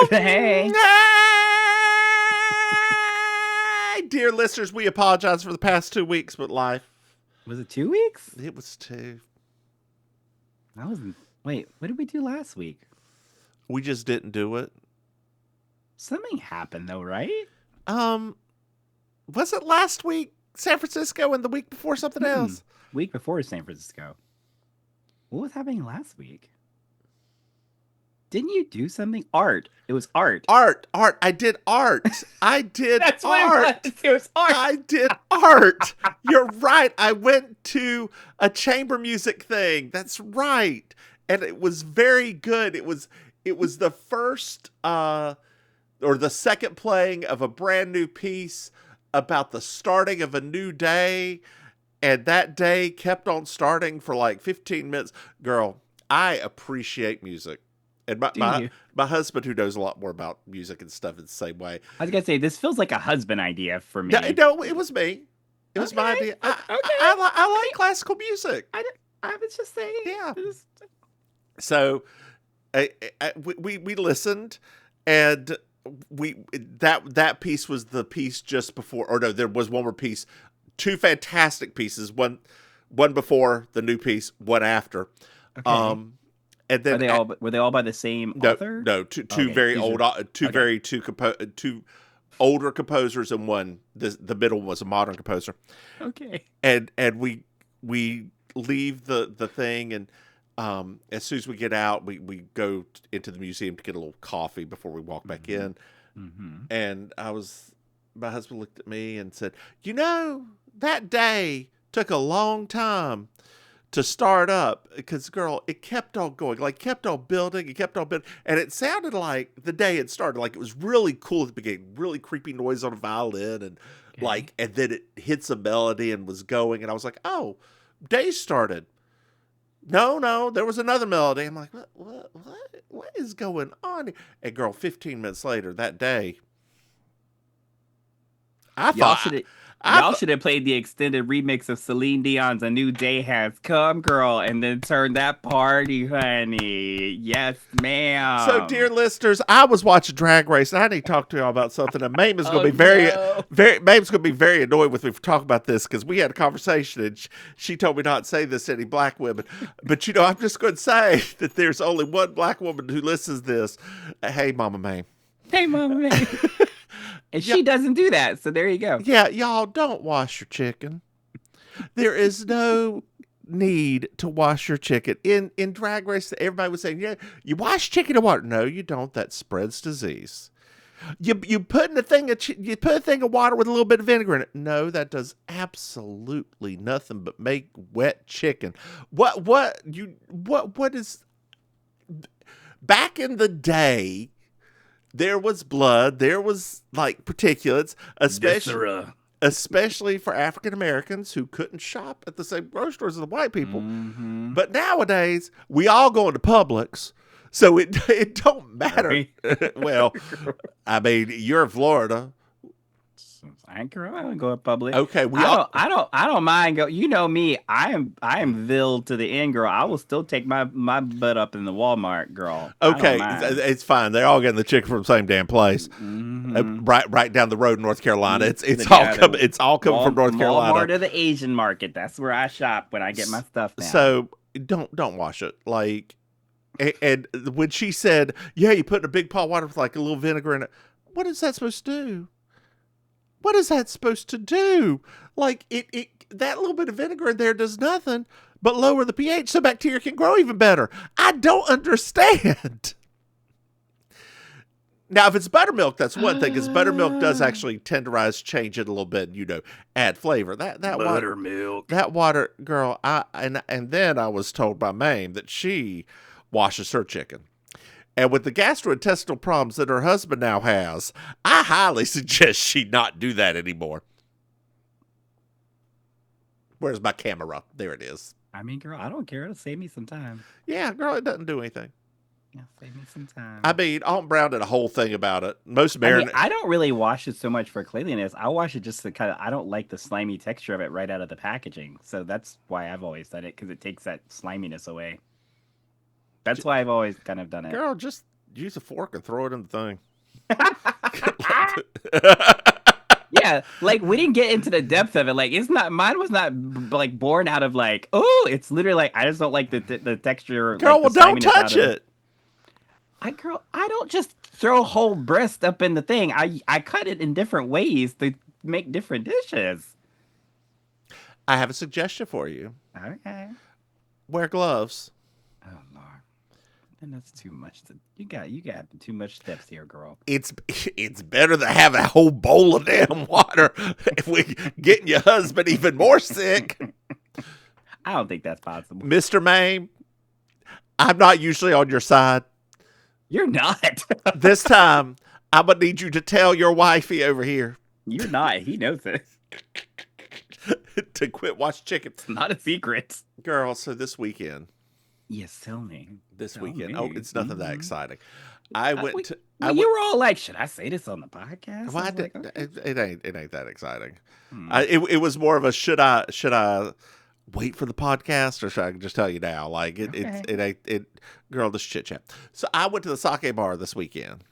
Hey. Hey, dear listeners, we apologize for the past 2 weeks, but life. Was it 2 weeks? It was two. I wasn't. Wait, what did we do last week? We just didn't do it. Something happened though, right? Um, was it last week San Francisco and the week before something else? Week before San Francisco. What was happening last week? Didn't you do something? Art. It was art. Art. I did art. I did That's art. what it was. It was art. I did art. You're right. I went to a chamber music thing. That's right. And it was very good. It was the first or the second playing of a brand new piece about the starting of a new day. And that day kept on starting for like 15 minutes. Girl, I appreciate music. And my husband, who knows a lot more about music and stuff, is the same way. I was gonna say this feels like a husband idea for me. No, it was me. It was my idea. I like classical music. I was just saying. Yeah. So, we listened, and that piece was the piece just before. Or no, there was one more piece. Two fantastic pieces. One before the new piece. One after. Okay. And then were they all by the same author? No, two very old, two older composers, and one the middle was a modern composer. Okay. And we leave the thing, and as soon as we get out, we go into the museum to get a little coffee before we walk back in. Mm-hmm. And my husband looked at me and said, that day took a long time to start up, because girl, it kept on going, like kept on building, and it sounded like the day it started, like it was really cool at the beginning, really creepy noise on a violin, and and then it hits a melody and was going, and I was like, oh, day started. No, there was another melody. I'm like, what is going on here? And girl, 15 minutes later, that day, Y'all should have played the extended remix of Celine Dion's "A New Day Has Come," girl, and then turned that party, honey. Yes, ma'am. So, dear listeners, I was watching Drag Race, and I need to talk to y'all about something. And Maim is going to be Maim's going to be very annoyed with me for talking about this, because we had a conversation, and she told me not to say this to any black women. But I'm just going to say that there's only one black woman who listens to this. Hey, Mama Maim. Hey, Mama Maim. And she doesn't do that, so there you go. Yeah, y'all don't wash your chicken. There is no need to wash your chicken. In Drag Race, everybody was saying, yeah, you wash chicken in water. No, you don't. That spreads disease. You put in a thing of water with a little bit of vinegar in it. No, that does absolutely nothing but make wet chicken. What is back in the day? There was blood. There was like particulates, especially for African Americans who couldn't shop at the same grocery stores as the white people. Mm-hmm. But nowadays, we all go into Publix, so it don't matter. Well, I mean, you're in Florida. I don't go in public. Okay, I don't mind go. You know me. I am Ville to the end, girl. I will still take my butt up in the Walmart, girl. Okay, it's fine. They're all getting the chicken from the same damn place, right down the road in North Carolina. It's all coming from North Carolina. Walmart or the Asian market. That's where I shop when I get my stuff now. So don't wash it. Like, and when she said, "Yeah, you put in a big pot of water with like a little vinegar in it," what is that supposed to do? What is that supposed to do? Like, that little bit of vinegar in there does nothing but lower the pH so bacteria can grow even better. I don't understand. Now, if it's buttermilk, that's one thing, because buttermilk does actually tenderize, change it a little bit, add flavor. That buttermilk. That water, girl, and then I was told by Maim that she washes her chicken. And with the gastrointestinal problems that her husband now has, I highly suggest she not do that anymore. Where's my camera? There it is. I mean, girl, I don't care. It'll save me some time. Yeah, girl, it doesn't do anything. Yeah, save me some time. I mean, Aunt Brown did a whole thing about it. I don't really wash it so much for cleanliness. I wash it just to I don't like the slimy texture of it right out of the packaging. So that's why I've always done it, because it takes that sliminess away. That's why I've always kind of done it. Girl, just use a fork and throw it in the thing. Yeah, like we didn't get into the depth of it. Like it's not mine was not like born out of like oh, it's literally like I just don't like the texture. Girl, Like well, the don't sliminess touch out of it. it. I don't just throw whole breast up in the thing. I cut it in different ways to make different dishes. I have a suggestion for you. Okay. Wear gloves. Oh Lord, then that's too much. You got too much steps here, girl. It's better than having a whole bowl of damn water if we getting your husband even more sick. I don't think that's possible. MrMahaffey, I'm not usually on your side. You're not. This time, I'm going to need you to tell your wifey over here. You're not. He knows it. To quit watching chicken. It's not a secret. Girl, so this weekend. Yes, tell me. This Tell weekend. me. Oh, it's nothing that Mhm. exciting. I went to. You were all like, "Should I say this on the podcast?" Well, I was like, okay. it ain't that exciting. Hmm. It was more of a should I wait for the podcast or should I just tell you now? Like Okay. it ain't girl, this chit chat. So I went to the sake bar this weekend,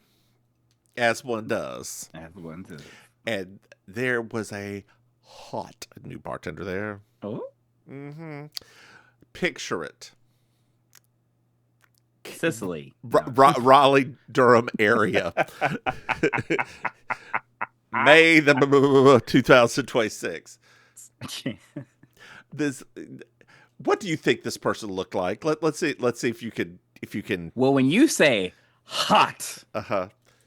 as one does, That's one too. and there was a hot new bartender there. Oh, Picture it. Sicily. Raleigh, Durham area. May the 2026. This. What do you think this person looked like? Let's see if you can. Well, when you say hot,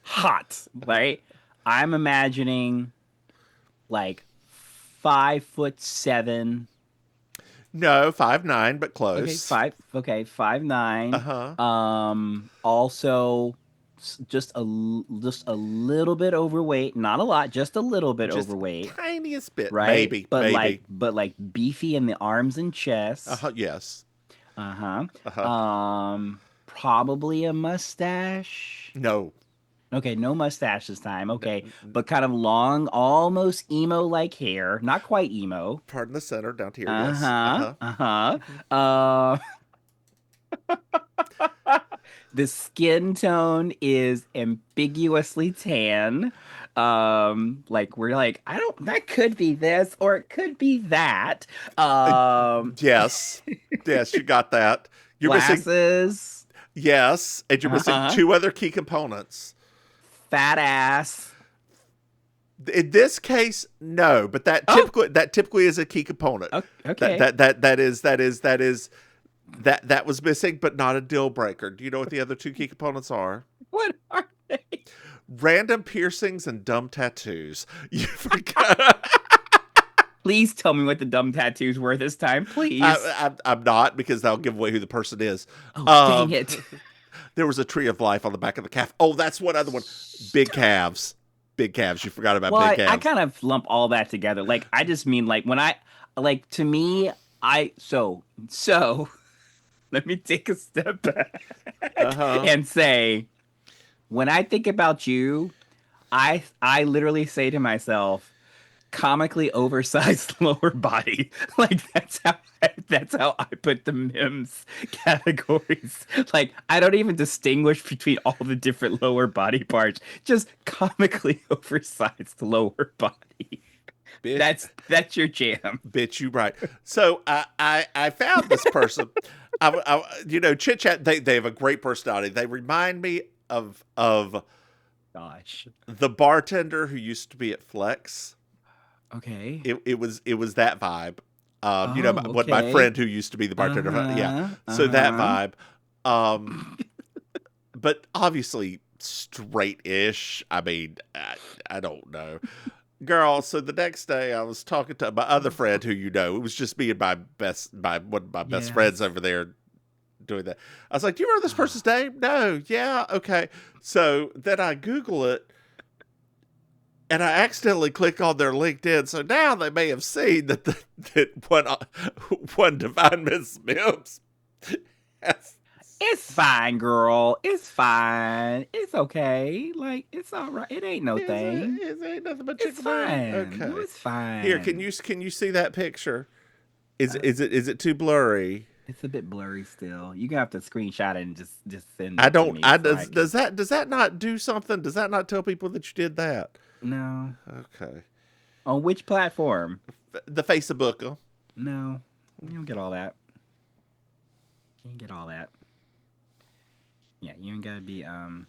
hot, right? I'm imagining like 5'7". No, 5'9", but close. 5'9". Also just a little bit overweight, not a lot, just a little bit Just overweight, tiniest bit, right? maybe, but maybe. like beefy in the arms and chest. Yes. Probably a mustache. No. Okay, no mustache this time. Okay, but kind of long, almost emo-like hair. Not quite emo. Pardon the center down to here. Yes. The skin tone is ambiguously tan. Like we're like, I don't. That could be this, or it could be that. Yes, you got that. You're missing. Glasses. Yes, and you're missing two other key components. Fat ass. In this case, no, but that typically is a key component. Okay. That was missing, but not a deal breaker. Do you know what the other two key components are? What are they? Random piercings and dumb tattoos. You forgot. Please tell me what the dumb tattoos were this time, please. I'm not, because that'll give away who the person is. Oh, dang it. There was a tree of life on the back of the calf. Oh, that's one other one. Big calves. Big calves. You forgot about big calves. I kind of lump all that together. Like, I just mean, like, when to me, so let me take a step back and say, when I think about you, I literally say to myself, comically oversized lower body. Like that's how I put the Mims categories. Like I don't even distinguish between all the different lower body parts. Just comically oversized lower body. Bitch. That's your jam. Bitch, you right. So I found this person. Chit Chat. They have a great personality. They remind me of Gosh, the bartender who used to be at Flex. Okay. It was that vibe. What okay. my friend who used to be the bartender. So that vibe. But obviously straight-ish. I mean, I don't know. Girl, so the next day I was talking to my other friend who it was just me and one of my best friends over there doing that. I was like, do you remember this person's name? No. Yeah. Okay. So then I Google it and I accidentally click on their LinkedIn. So now they may have seen that one Divine Miss Mims has. It's fine, girl. It's fine. It's okay. Like it's all right. It ain't no thing. It ain't nothing but it's fine. Okay. No, it's fine. Here, can you see that picture? Is it too blurry? It's a bit blurry still. You're gonna have to screenshot it and just send I it to don't. me. I So I can... does that not do something? Does that not tell people that you did that? No. Okay. On which platform? The Facebook. No. You don't get all that. You don't get all that. Yeah, you ain't gotta be I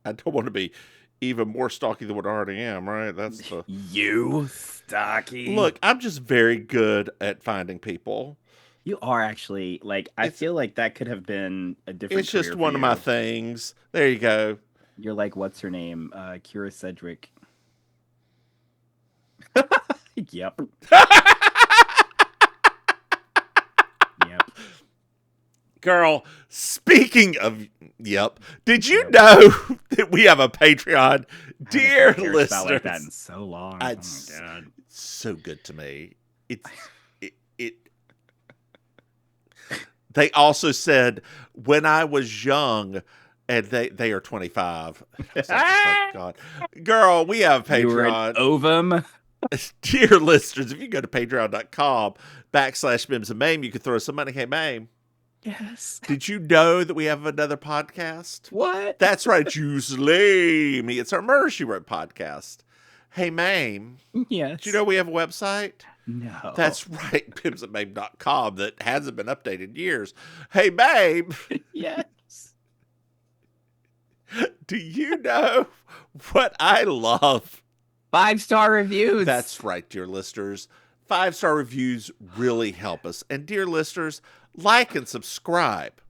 don't want to be even more stalky than what I already am, right? That's the you stocky. look. I'm just very good at finding people. You are actually like I feel like that could have been a different. It's just career one for of my you. things. There you go. You're like what's her name? Kira Sedgwick. Yep. Yep. Girl, speaking of yep, did you know that we have a Patreon? Dear listeners, like that in so long. Oh my god. It's so good to me. It's it. They also said when I was young, and they are 25. Like, God, girl, we have Patreon. You were an ovum. Dear listeners, if you go to patreon.com/MimsMaim, you can throw us some money. Hey, Maim. Yes. Did you know that we have another podcast? What? That's right, you slay me. It's our Murder, She Wrote podcast. Hey, Maim. Yes. Did you know we have a website? No. That's right, MimsMaim.com that hasn't been updated in years. Hey, Maim. Yes. Do you know what I love? 5-star reviews. That's right, dear listeners. 5-star reviews really help us. And dear listeners, like and subscribe.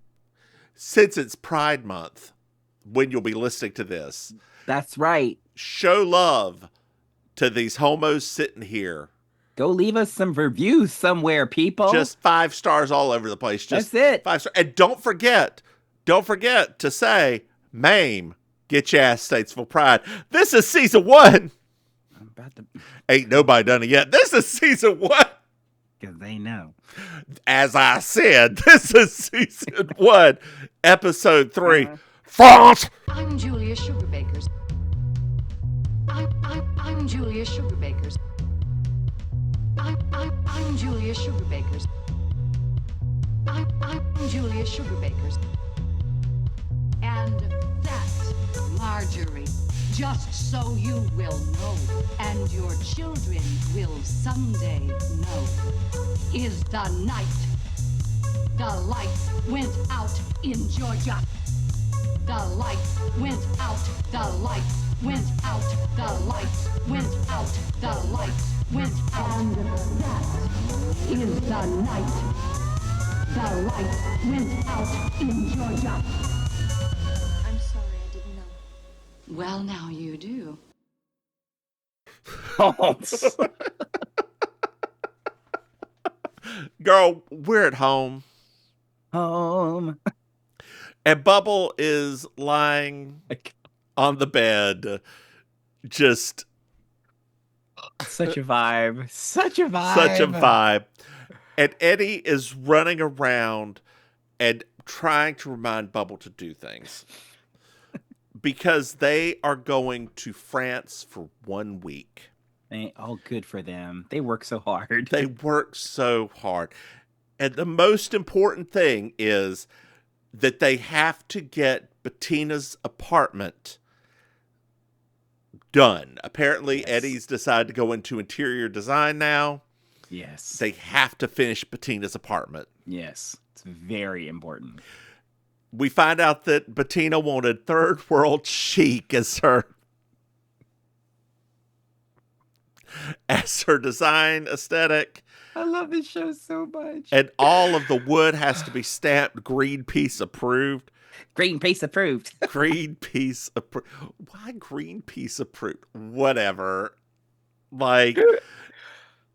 Since it's Pride Month, when you'll be listening to this. That's right. Show love to these homos sitting here. Go leave us some reviews somewhere, people. Just 5 stars all over the place. Just that's it. 5 stars. And don't forget to say, Maim, get your ass Statesville Pride. This is season 1. I'm about to... Ain't nobody done it yet. This is season 1. Because they know. As I said, this is season 1, episode 3. France! I'm Julia Sugarbakers. I'm Julia Sugarbakers. I'm Julia Sugarbakers. I'm Julia Sugarbakers. And that, Marjorie, just so you will know, and your children will someday know, is the night the lights went out in Georgia. The lights went out, the lights went out, the lights went out, the lights went out. And that is the night the lights went out in Georgia. I'm sorry, I didn't know. Well, now you do. Girl, we're at home. Home. And Bubble is lying on the bed. Just such a vibe. Such a vibe. Such a vibe. And Eddie is running around and trying to remind Bubble to do things. Because they are going to France for 1 week. Oh, good for them. They work so hard. They work so hard. And the most important thing is that they have to get Bettina's apartment done. Apparently, yes. Eddie's decided to go into interior design now. Yes. They have to finish Bettina's apartment. Yes. It's very important. We find out that Bettina wanted third world chic as her design aesthetic. I love this show so much. And all of the wood has to be stamped Greenpeace approved. Greenpeace approved. Greenpeace approved. Why Greenpeace approved? Whatever. Like,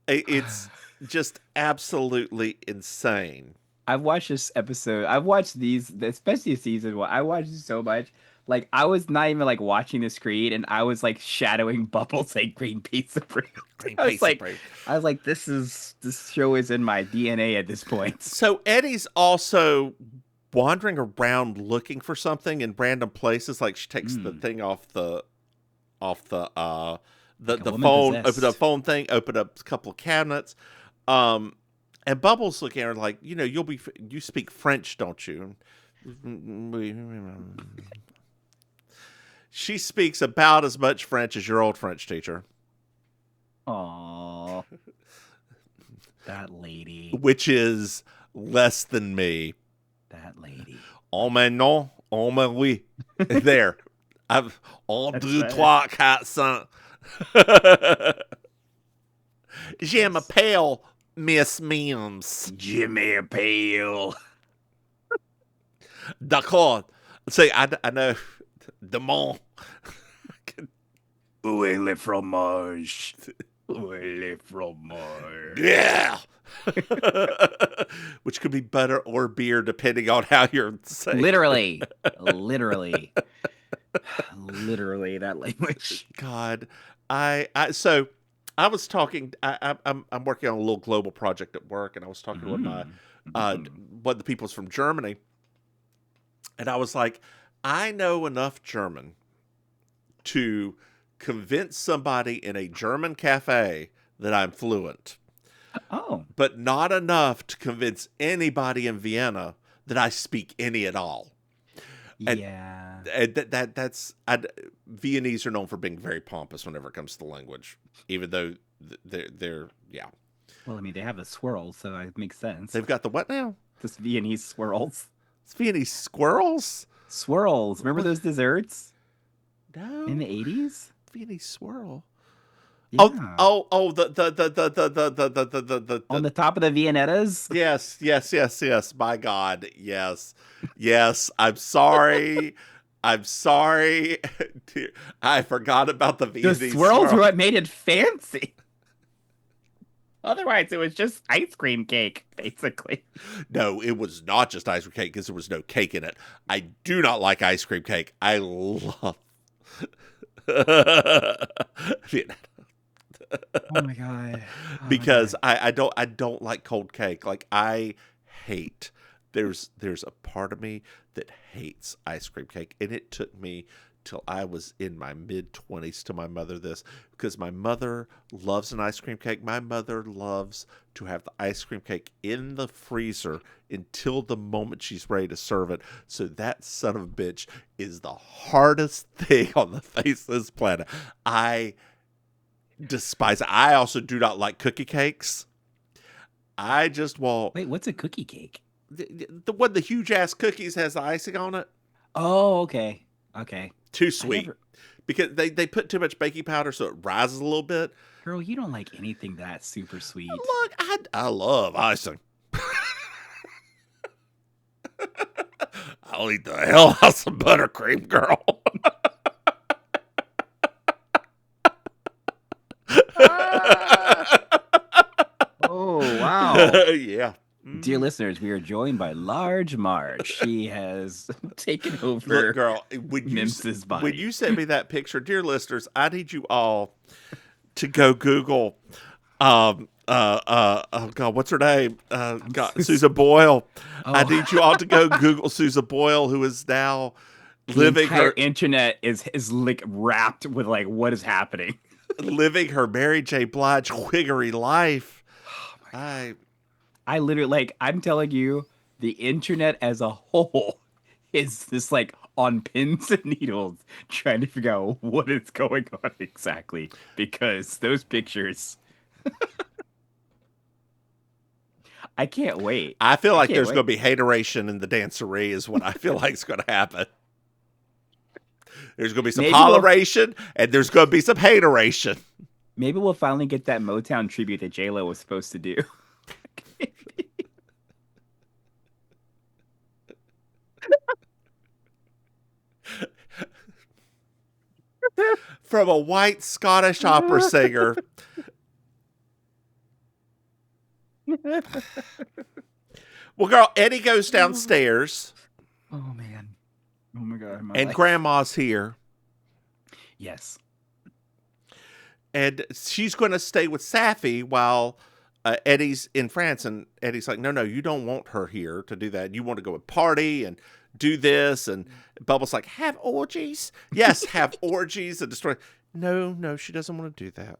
it's just absolutely insane. I've watched this episode. I've watched these, especially season 1. I watched it so much. Like, I was not even, like, watching the screen, and I was, like, shadowing Bubble saying Greenpeace approved. I was like, this show is in my DNA at this point. So Eddie's also wandering around looking for something in random places. Like, she takes the thing off the phone, open up a couple of cabinets. And Bubbles looking at her like, you speak French, don't you? She speaks about as much French as your old French teacher. Aww. That lady. Which is less than me. That lady. Oh, mais non. Oh, mais oui. There. I've all deux, trois, quatre, cinq. J'aime pale, Miss Mims. Jimmy Pale. D'accord. See, I know. Demont. Où est le fromage? Où est le fromage? Yeah. Which could be butter or beer, depending on how you're saying. Literally that language. God, so I was talking. I'm working on a little global project at work, and I was talking with my one of the people's from Germany, and I was like, I know enough German to convince somebody in a German cafe that I'm fluent. Oh. But not enough to convince anybody in Vienna that I speak any at all. And, yeah. And Viennese are known for being very pompous whenever it comes to the language, even though they're yeah. Well, I mean, they have the swirls, so it makes sense. They've got the what now? Just Viennese swirls. It's Viennese squirrels? Swirls. Remember those desserts? No. In the 80s? Viennese swirl. Yeah. The on the top of the Viennettas? Yes. My God, yes. I'm sorry. I forgot about the Viennese The swirls were what made it fancy. Otherwise, it was just ice cream cake, basically. No, it was not just ice cream cake because there was no cake in it. I do not like ice cream cake. I love Oh my God. Because I don't like cold cake. Like I hate. There's a part of me that hates ice cream cake, and it took me till I was in my mid-20s to my mother this, because my mother loves an ice cream cake. My mother loves to have the ice cream cake in the freezer until the moment she's ready to serve it. So that son of a bitch is the hardest thing on the face of this planet. I despise it. I also do not like cookie cakes. I just won't. Wait, what's a cookie cake? The one, the huge ass cookies has the icing on it. Oh, okay. Too sweet. Because they put too much baking powder so it rises a little bit. Girl, you don't like anything that's super sweet. Look, I love icing. I'll eat the hell out of some buttercream, girl. Oh, wow. Yeah. Dear listeners, we are joined by Large Marge. She has taken over. Look, girl, Mims's body. When you sent me that picture, dear listeners, I need you all to go Google. Oh God, what's her name? Susan Boyle. Oh. I need you all to go Google Susan Boyle, who is now living her internet is like wrapped with like what is happening. Living her Mary J. Blige wiggery life. Oh I literally, like, I'm telling you, the internet as a whole is just like on pins and needles trying to figure out what is going on exactly, because those pictures. I can't wait. I feel like there's going to be hateration in the dancery is what I feel like is going to happen. There's going to be some holleration and there's going to be some hateration. Maybe we'll finally get that Motown tribute that J-Lo was supposed to do. From a white Scottish opera singer. Well, girl, Eddie goes downstairs. Oh, man. Oh, my God. And Grandma's here. Yes. And she's going to stay with Safi while Eddie's in France. And Eddie's like, no, you don't want her here to do that. You want to go and party and do this. And Bubbles like, have orgies? Yes, have orgies and destroy. No, she doesn't want to do that.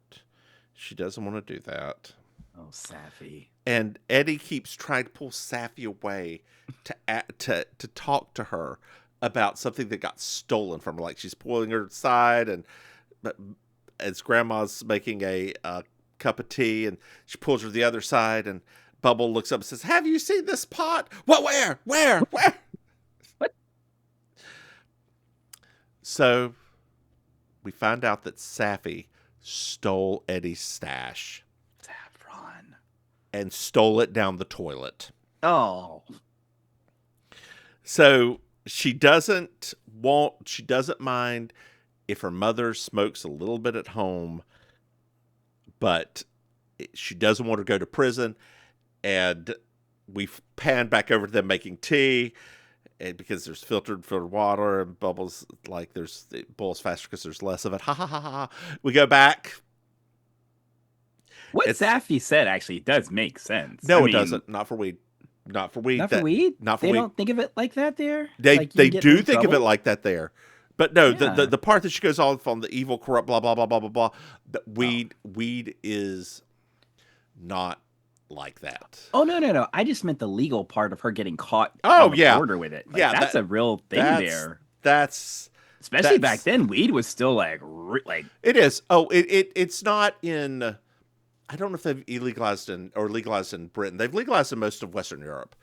She doesn't want to do that. Oh, Safi. And Eddie keeps trying to pull Safi away to talk to her about something that got stolen from her. Like she's pulling her aside, and as Grandma's making a cup of tea, and she pulls her to the other side, and Bubble looks up and says, "Have you seen this pot? What? Where? What?" So we find out that Safi stole Eddie's stash. Saffron. And stole it down the toilet. Oh. So she doesn't mind if her mother smokes a little bit at home, but she doesn't want to go to prison. And we pan back over to them making tea, and because there's filtered water, and Bubbles like it boils faster because there's less of it. Ha ha ha ha. We go back. What Safi said actually does make sense. No, it doesn't. Not for weed. Not for weed. Not for weed? Not for weed. They weed. don't think of it like that there? They like do think of it like that there. But no, Yeah. the part that she goes off on the evil, corrupt, blah, blah, blah, blah, blah, blah, weed is not like that. Oh, no. I just meant the legal part of her getting caught Oh, on the yeah. border with it. Like, Yeah, that's a real thing there. Especially back then, weed was still like it is. Oh, it's not in. I don't know if they've legalized in Britain. They've legalized in most of Western Europe.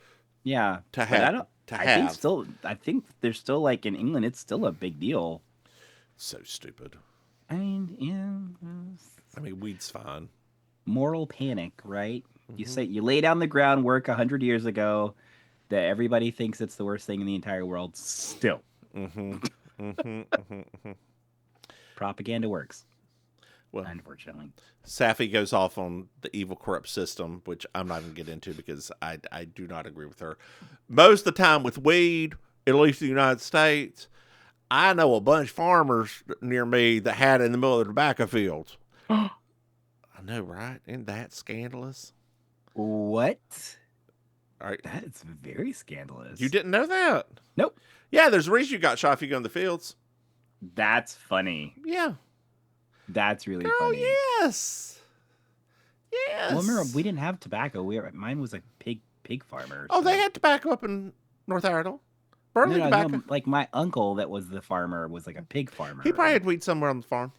Yeah. To have. I think there's still like in England, it's still a big deal. So stupid. I mean, yeah. I mean, weed's fine. Moral panic, right? Mm-hmm. You lay down the groundwork 100 years ago that everybody thinks it's the worst thing in the entire world. Still. Propaganda works. Well, unfortunately, Safi goes off on the evil, corrupt system, which I'm not going to get into because I do not agree with her. Most of the time with weed, at least in the United States, I know a bunch of farmers near me that had it in the middle of the tobacco fields. I know, right? Isn't that scandalous? What? All right. That is very scandalous. You didn't know that? Nope. Yeah, there's a reason you got shot if you go in the fields. That's funny. Yeah. That's really funny. Oh, yes. Yes. Well, remember, we didn't have tobacco. Mine was a pig farmer. Oh, they had tobacco up in North Iredell. Burley tobacco. No, like my uncle that was the farmer was like a pig farmer. He probably had weed somewhere on the farm.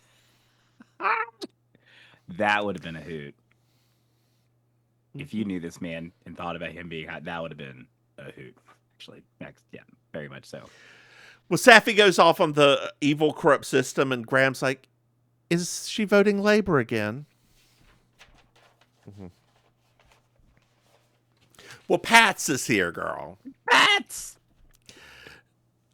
That would have been a hoot. If you knew this man and thought about him being hot, that would have been a hoot. Actually, next, yeah, very much so. Well, Safi goes off on the evil, corrupt system, and Graham's like, is she voting Labor again? Mm-hmm. Well, Pats is here, girl. Pats!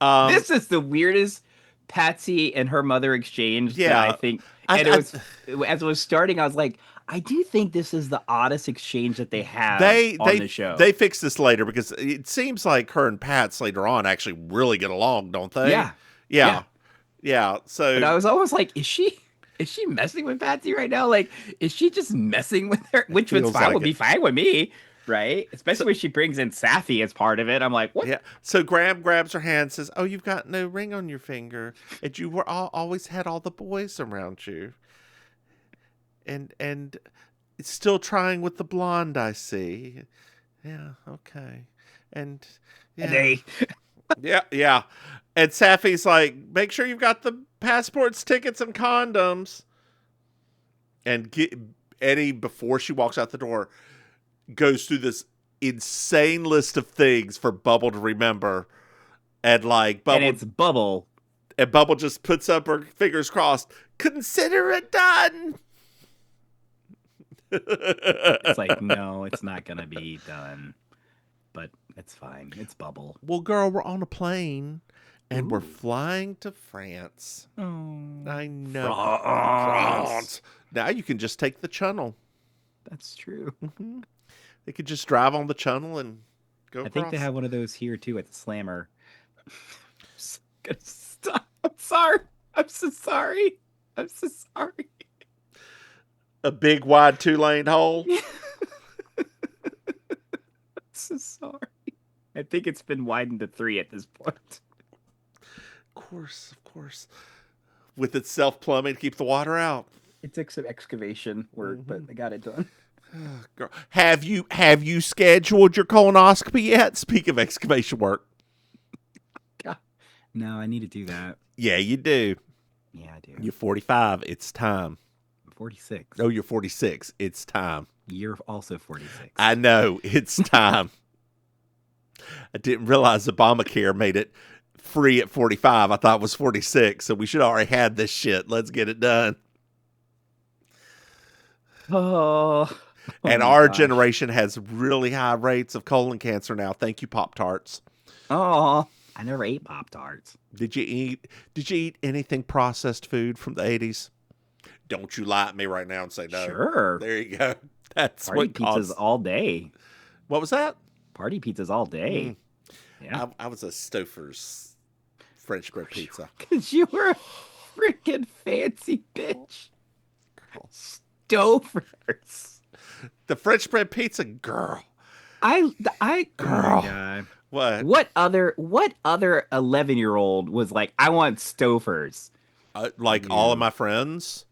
This is the weirdest Patsy and her mother exchange that I think. And as it was starting, I was like, I do think this is the oddest exchange that they have on the show. They fix this later because it seems like her and Pats later on actually really get along, don't they? Yeah. So, but I was always like, is she messing with Patsy right now? Like, is she just messing with her? Which was fine, would be fine with me, right? Especially when she brings in Safi as part of it. I'm like, what? Yeah. So Graham grabs her hand and says, "Oh, you've got no ring on your finger, and you were always had all the boys around you, and it's still trying with the blonde, I see. Yeah, okay, and yeah, yeah." And Safi's like, "Make sure you've got the passports, tickets, and condoms." And Eddie, before she walks out the door, goes through this insane list of things for Bubble to remember. And like Bubble, and it's Bubble. And Bubble just puts up her fingers crossed. Consider it done. It's like, no, it's not going to be done. But it's fine. It's Bubble. Well, girl, we're on a plane. And we're flying to France. Oh, I know. France. Now you can just take the channel. That's true. Mm-hmm. They could just drive on the channel and go across. I think they have one of those here, too, at the Slammer. Stop. I'm sorry. I'm so sorry. I'm so sorry. A big, wide 2-lane hole? I'm so sorry. I think it's been widened to 3 at this point. Of course. With its self-plumbing to keep the water out. It took some excavation work, but they got it done. Girl, have you scheduled your colonoscopy yet? Speak of excavation work. No, I need to do that. Yeah, you do. Yeah, I do. You're 45. It's time. I'm 46. Oh, you're 46. It's time. You're also 46. I know. It's time. I didn't realize Obamacare made it free at 45. I thought it was 46. So we should already had this shit. Let's get it done. Oh. And my our gosh. generation has really high rates of colon cancer now. Thank you, Pop-Tarts. Oh, I never ate Pop-Tarts. Did you eat anything processed food from the 80s? Don't you lie at me right now and say no. Sure. There you go. That's Party what pizzas caused. all day. What was that? Party pizzas all day. Yeah. I was a Stouffer's French bread pizza. Because you were a freaking fancy bitch. Stouffer's. The French bread pizza, girl. Girl. Girl. Oh my God. What? What other 11-year-old was like, I want Stouffer's? All of my friends.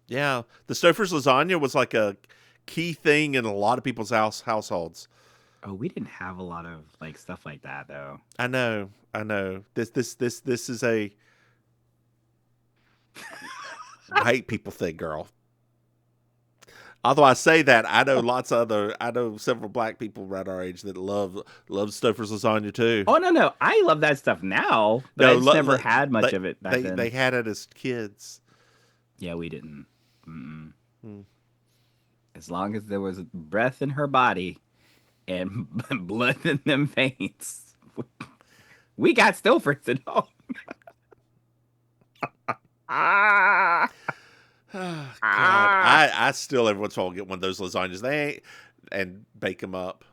Yeah, the Stouffer's lasagna was like a key thing in a lot of people's households. Oh, we didn't have a lot of like stuff like that though. I know. This is a white people thing, girl. Although I say that, I know several black people around our age that love Stouffer's lasagna too. Oh no, I love that stuff now, but I just never had much of it back then. They had it as kids. Yeah, we didn't. As long as there was breath in her body and blood in them veins, we got Stouffer's at home. Oh, God. I still every once in a while get one of those lasagnas. And bake them up.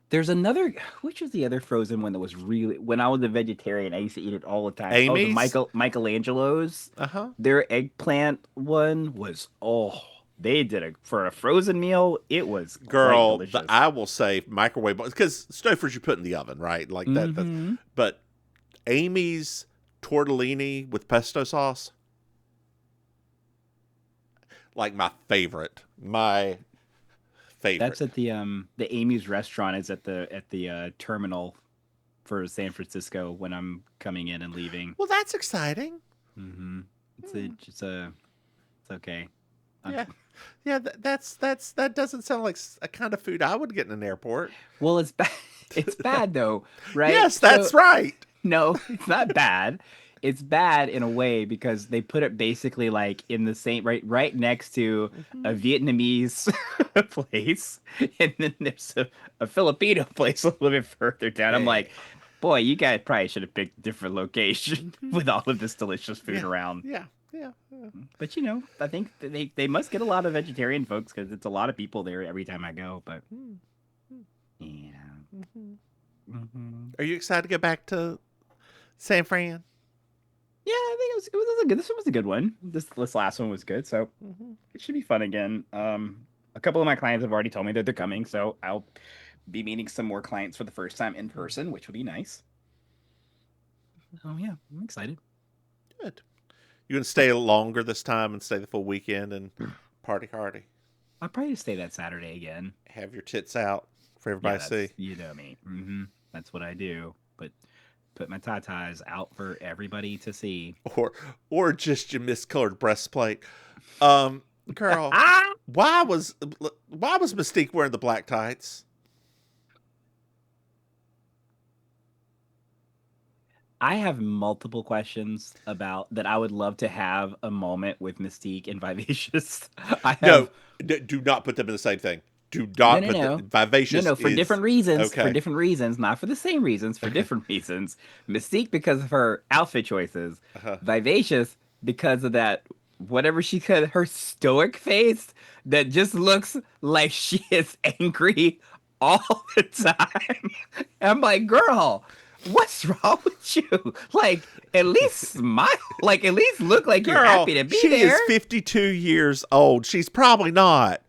There's another. Which was the other frozen one that was really? When I was a vegetarian, I used to eat it all the time. Amy's? Oh, the Michelangelo's. Their eggplant one was they did it for a frozen meal. It was girl. delicious. I will say microwave because Stouffer's you put in the oven, right? Like that. Mm-hmm. But Amy's tortellini with pesto sauce, like my favorite. That's at the Amy's restaurant is at the terminal for San Francisco when I'm coming in and leaving. Well, that's exciting. Mm-hmm. It's okay. Yeah. That doesn't sound like a kind of food I would get in an airport. Well, it's bad. It's bad though, right? Yes, that's right. No, it's not bad. It's bad in a way because they put it basically like in the same right next to a Vietnamese place, and then there's a Filipino place a little bit further down. I'm like, boy, you guys probably should have picked a different location with all of this delicious food around. Yeah. But I think they must get a lot of vegetarian folks because it's a lot of people there every time I go. But yeah. Are you excited to go back to San Fran? Yeah, I think it was good. This one was a good one. This last one was good, so it should be fun again. A couple of my clients have already told me that they're coming, so I'll be meeting some more clients for the first time in person, which will be nice. Oh yeah, I'm excited. Good. You gonna stay longer this time and stay the full weekend and party hardy? I'll probably stay that Saturday again. Have your tits out for everybody to see. You know me. That's what I do. But put my tatas out for everybody to see. Or just your miscolored breastplate. Girl, why was Mystique wearing the black tights? I have multiple questions about that. I would love to have a moment with Mystique and Vivacious. No, do not put them in the same thing. Do not put them. Vivacious. No, for different reasons. Okay. For different reasons, not for the same reasons. For different reasons. Mystique because of her outfit choices. Vivacious because of that whatever she could. Her stoic face that just looks like she is angry all the time. I'm like, girl, what's wrong with you? Like, at least smile. Like, at least look like you're happy to be there. She is 52 years old. She's probably not.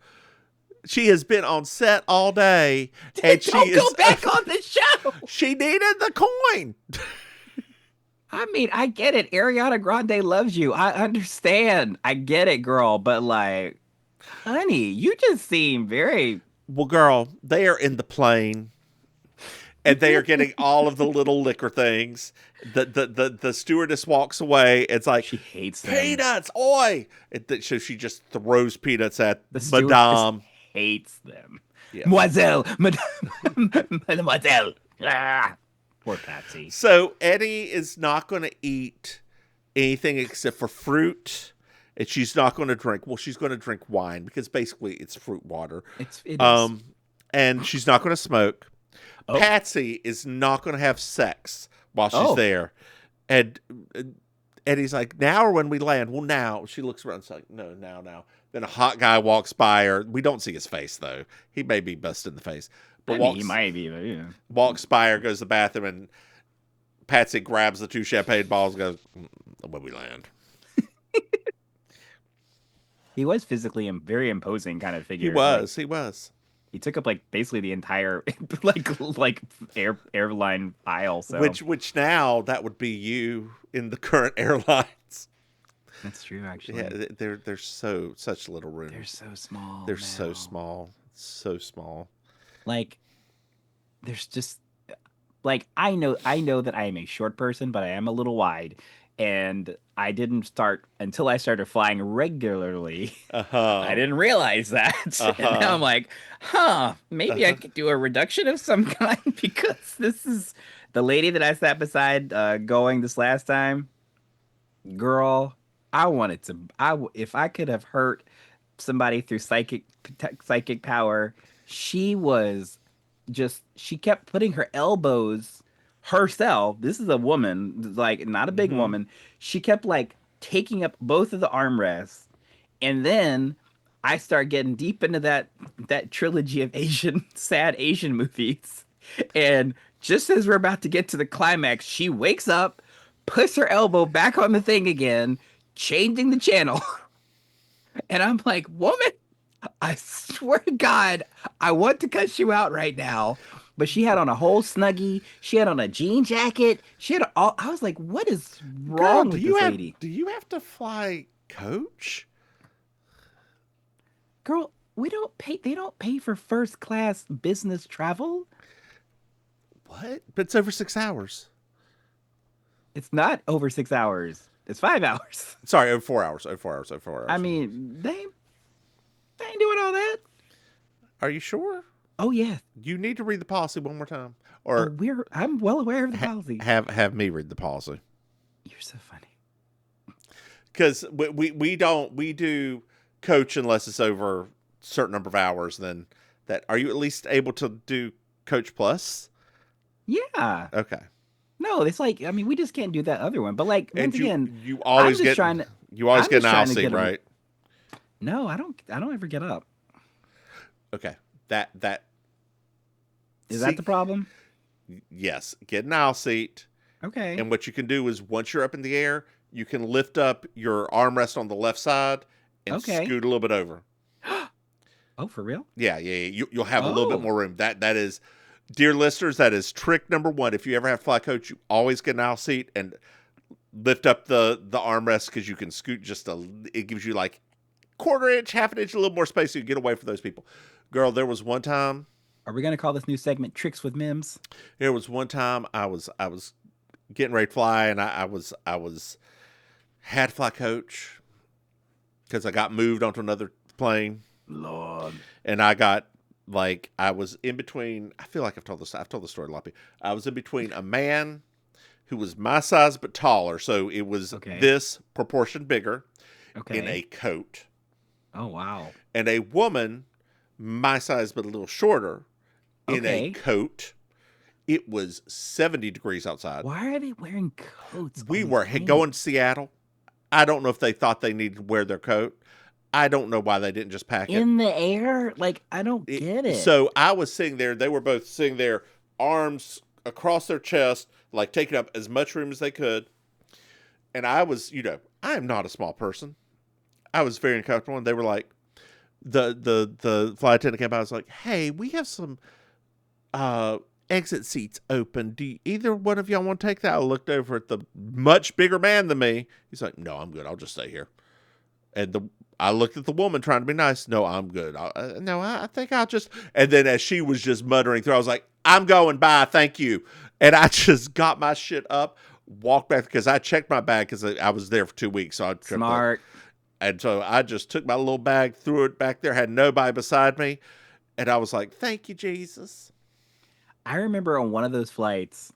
She has been on set all day, and Don't go back on the show. She needed the coin. I mean, I get it. Ariana Grande loves you. I understand. I get it, girl. But like, Honey, you just seem very. Well, girl, they are in the plane, and they are getting all of the little liquor things. The stewardess walks away. It's like, She hates them. peanuts, oi! So she just throws peanuts at The stewardess Madame. hates them. Yes. Mademoiselle, mademoiselle. Ah, poor Patsy. So Eddie is not going to eat anything except for fruit, and she's not going to drink. Well, she's going to drink wine because basically it's fruit water. It is. And she's not going to smoke. Oh. Patsy is not going to have sex while she's there. And Eddie's like, now or when we land? Well, now. She looks around and is like, no, now. Then a hot guy walks by her. We don't see his face, though. He may be busted in the face. But he might be, but yeah. Walks by her, goes to the bathroom, and Patsy grabs the 2 champagne bottles and goes, when we land. He was physically a very imposing kind of figure. He was. He took up basically the entire like airline aisle. So Which now that would be you in the current airlines. That's true, actually. Yeah, they're such little room. They're so small. They're so small. So small. Like, there's just I know that I am a short person, but I am a little wide. And I didn't start until I started flying regularly. I didn't realize that. And now I'm like, maybe I could do a reduction of some kind because this is the lady that I sat beside going this last time. Girl, if I could have hurt somebody through psychic power, she kept putting her elbows herself. This is a woman, not a big woman. She kept taking up both of the armrests, and then I start getting deep into that trilogy of sad Asian movies, and just as we're about to get to the climax, she wakes up, puts her elbow back on the thing again, changing the channel. And I'm like, woman, I swear to God, I want to cuss you out right now. But she had on a whole Snuggie. She had on a jean jacket. She had all. I was like, what is wrong with this lady? Do you have to fly coach? Girl, we don't pay. They don't pay for first class business travel. What? But it's over 6 hours. It's not over 6 hours. It's 5 hours. Over 4 hours. I mean, they ain't doing all that. Are you sure? Oh yeah. You need to read the policy one more time. Or I'm well aware of the policy. Have me read the policy. You're so funny. Because we do coach unless it's over a certain number of hours. Then that, are you at least able to do coach plus? Yeah. Okay. No, it's we just can't do that other one. But once again, you always get an aisle seat, right? No, I don't ever get up. Okay. That is that the problem? Yes, get an aisle seat. Okay. And what you can do is once you're up in the air, you can lift up your armrest on the left side and scoot a little bit over. Oh, for real? Yeah. You'll have a little bit more room. That is, dear listeners, that is trick number 1. If you ever have fly coach, you always get an aisle seat and lift up the armrest because you can scoot it gives you quarter inch, half an inch, a little more space so you can get away from those people. Girl, there was one time. Are we gonna call this new segment "Tricks with Mims"? There was one time I was getting ready to fly, and I had fly coach because I got moved onto another plane. Lord. And I got I was in between. I feel like I've told the story a lot. I was in between a man who was my size but taller, so it was this proportion bigger in a coat. Oh wow! And a woman my size but a little shorter in a coat. It was 70 degrees outside. Why are they wearing coats? We were going to Seattle. I don't know if they thought they needed to wear their coat. I don't know why they didn't just pack it. In the air? I don't get it. So I was sitting there. They were both sitting there, arms across their chest, taking up as much room as they could. And I was, I am not a small person. I was very uncomfortable. And they were like, the flight attendant came by. I was like, hey, we have some exit seats open. Do either one of y'all want to take that? I looked over at the much bigger man than me. He's like, no, I'm good. I'll just stay here. And I looked at the woman trying to be nice. No, I'm good. I think I'll just. And then as she was just muttering through, I was like, I'm going. Bye. Thank you. And I just got my shit up, walked back because I checked my bag because I was there for 2 weeks. So I tripped Smart. up. And so I just took my little bag, threw it back there, had nobody beside me. And I was like, thank you, Jesus. I remember on one of those flights,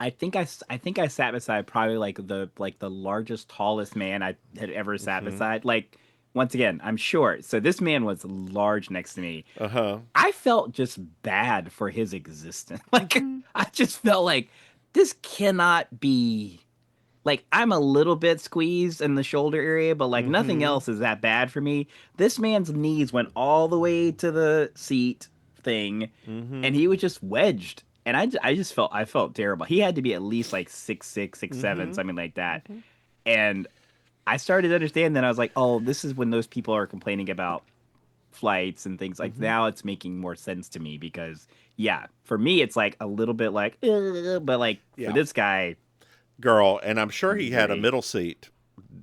I think I sat beside probably like the largest, tallest man I had ever sat beside. Like, once again, I'm short, so this man was large next to me. I felt just bad for his existence. Like, I just felt like this cannot be. Like, I'm a little bit squeezed in the shoulder area, but like nothing else is that bad for me. This man's knees went all the way to the seat thing, and he was just wedged. And I felt terrible. He had to be at least like 6'6", 6'7", something like that. And I started to understand that. I was like, oh, this is when those people are complaining about flights and things like now it's making more sense to me because for me it's like a little bit like but like for this guy, girl, and I'm sure he had a middle seat,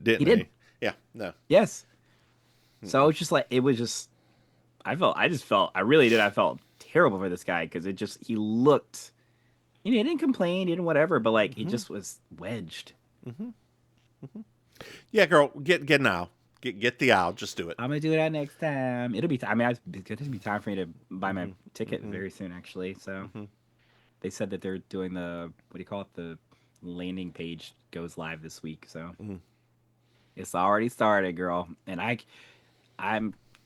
didn't he? Did. Yeah, no. Yes. So it's just like I felt terrible for this guy because he looked, he didn't complain, he didn't whatever, but like he just was wedged. Yeah, girl, get an aisle. Get the aisle. Just do it. I'm gonna do that next time. It'll be. It's gonna be time for me to buy my ticket very soon, actually. So they said that they're doing the the landing page goes live this week. So it's already started, girl. And I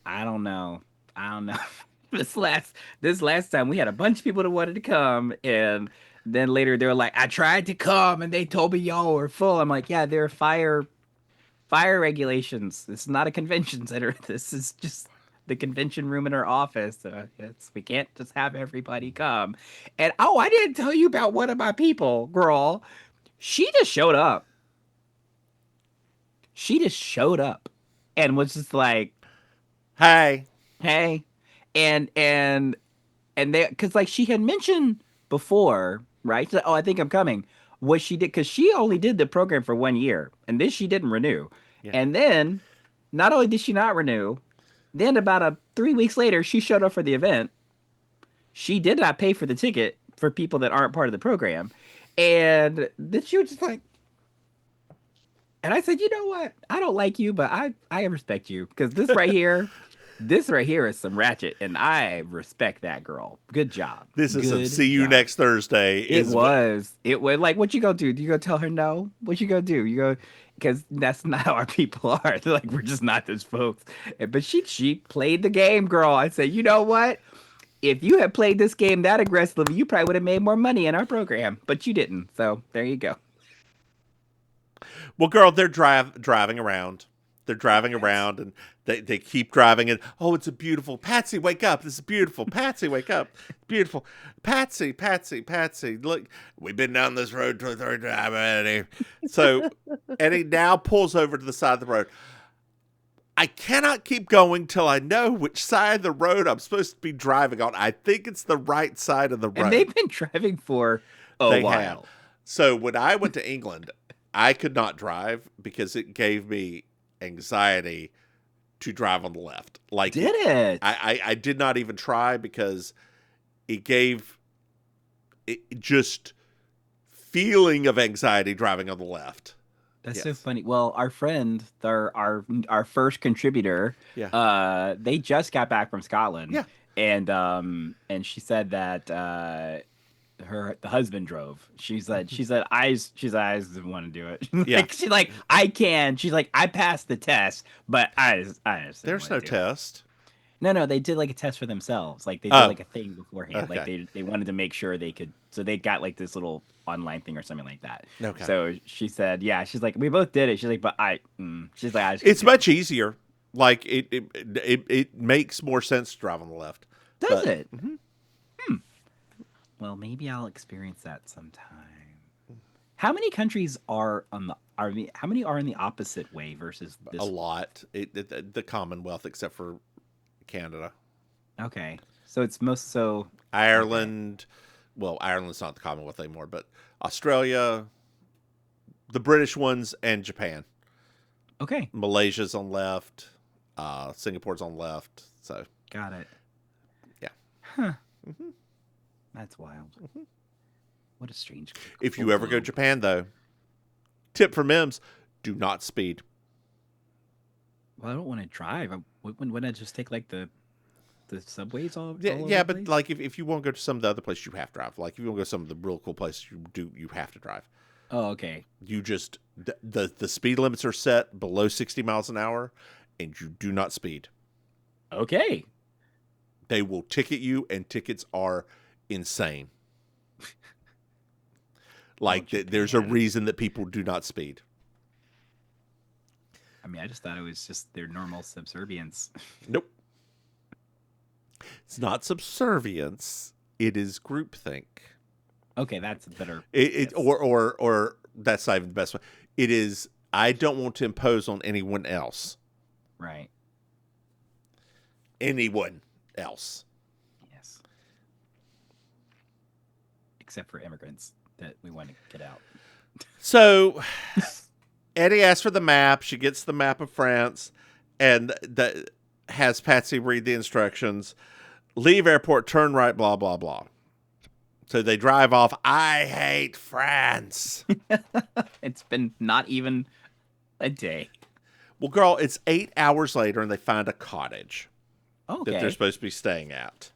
don't know. this last time we had a bunch of people that wanted to come, and then later they were like, I tried to come and they told me y'all were full. I'm like, yeah, there are fire regulations. This is not a convention center. This is just the convention room in our office. We can't just have everybody come. And I didn't tell you about one of my people, girl. She just showed up. And was just like, hey, and they, because like she had mentioned before, right? She's like, oh, I think I'm coming. What she did, because she only did the program for 1 year, and then she didn't renew. Yeah. And then, not only did she not renew, then about 3 weeks later, she showed up for the event. She did not pay for the ticket for people that aren't part of the program. And then she was just like, and I said, you know what? I don't like you, but I respect you. Because this right here is some ratchet, and I respect that girl. Good job. This is some see you next Thursday. It was like, what you gonna do? Do you go tell her no? What you gonna do? You go, because that's not how our people are. They're like, we're just not those folks. But she played the game, girl. I said, you know what? If you had played this game that aggressively, you probably would have made more money in our program. But you didn't. So there you go. Well, girl, they're driving around. They're driving around, and they keep driving, and oh, it's a beautiful Patsy. Wake up! This is beautiful. Patsy, wake up! Beautiful Patsy. Look, we've been down this road to a third time already. So, and he now pulls over to the side of the road. I cannot keep going till I know which side of the road I'm supposed to be driving on. I think it's the right side of the road. And they've been driving for a while. Have. So when I went to England, I could not drive because it gave me anxiety to drive on the left. Like, did it? I did not even try because it gave it just feeling of anxiety driving on the left. That's so funny. Well, our friend, our first contributor, they just got back from Scotland. Yeah. And she said that the husband drove. She said I didn't want to do it. Yeah. She's like, I can. She's like, I passed the test, but I just there's no test. No, they did like a test for themselves. Like they did like a thing beforehand. Okay. Like they wanted to make sure they could. So they got like this little online thing or something like that. Okay. So she said, yeah, she's like, we both did it. She's like, but she's like, I just it's much easier. Like it makes more sense to drive on the left. Does it? Mm-hmm. Well, maybe I'll experience that sometime. How many countries how many are in the opposite way versus this? A lot. The Commonwealth, except for Canada. Okay. So it's Ireland. Okay. Well, Ireland's not the Commonwealth anymore, but Australia, the British ones, and Japan. Okay. Malaysia's on left. Singapore's on left. So Got it. yeah. Huh. That's wild. What a strange. If you ever go to Japan, though, tip for Mims: do not speed. Well, I don't want to drive. Wouldn't I just take like the subways all Yeah, over yeah, the but place? like if you want to go to some of the other places, you have to drive. Like if you want to go to some of the real cool places, you have to drive. Oh, okay. You just the speed limits are set below 60 miles an hour, and you do not speed. Okay. They will ticket you, and tickets are insane. Like there's a reason that people do not speed. I mean, I just thought it was just their normal subservience. Nope. It's not subservience. It is groupthink. Okay, that's a better. Or that's not even the best one. It is, I don't want to impose on anyone else. Right. Anyone else. Yes. Except for immigrants that we want to get out. So Eddie asks for the map. She gets the map of France and has Patsy read the instructions. Leave airport, turn right, blah, blah, blah. So they drive off. I hate France. It's been not even a day. Well, girl, it's 8 hours later and they find a cottage Okay. that they're supposed to be staying at.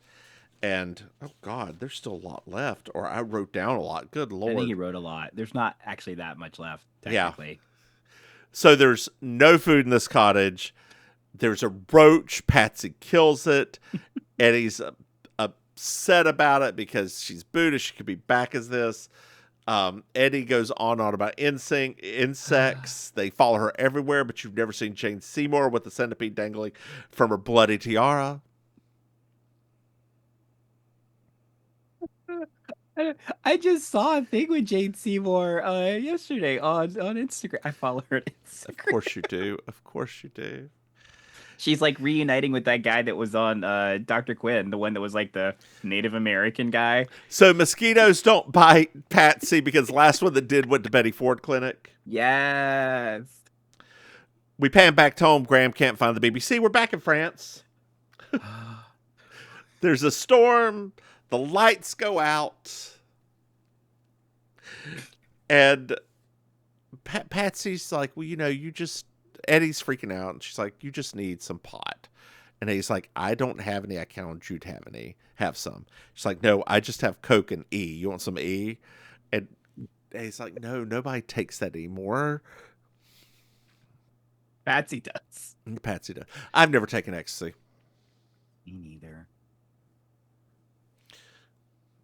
And, oh, God, there's still a lot left. Or I wrote down a lot. Good Lord. I think he wrote a lot. There's not actually that much left, technically. So there's no food in this cottage. There's a roach. Patsy kills it. Eddie's upset about it because she's Buddhist. She could be back as this. Eddie goes on about insects. They follow her everywhere, but you've never seen Jane Seymour with the centipede dangling from her bloody tiara. I just saw a thing with Jane Seymour yesterday on Instagram. I follow her on Instagram. Of course you do. Of course you do. She's like reuniting with that guy that was on Dr. Quinn, the one that was like the Native American guy. So mosquitoes don't bite Patsy because the last one that did went to Betty Ford Clinic. Yes. We pan back to home. Graham can't find the BBC. We're back in France. There's a storm. The lights go out. And Patsy's like, well, Eddie's freaking out. And she's like, you just need some pot. And he's like, I don't have any. I count on you to have any. Have some. She's like, no, I just have Coke and E. You want some E? And he's like, no, nobody takes that anymore. Patsy does. Patsy does. I've never taken ecstasy. Me neither.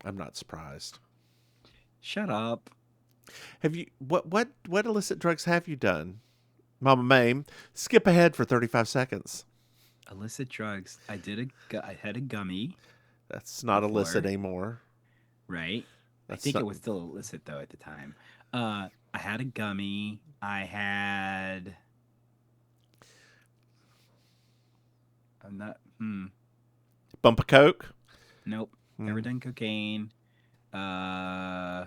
I'm not surprised. Shut up. Have you what illicit drugs have you done? Mama Maim, skip ahead for 35 seconds. Illicit drugs. I had a gummy. That's not before. illicit anymore. Right. That's I think not- it was still illicit though at the time. I had a gummy. I had. I'm not. Bump of Coke? Nope. Never done cocaine. I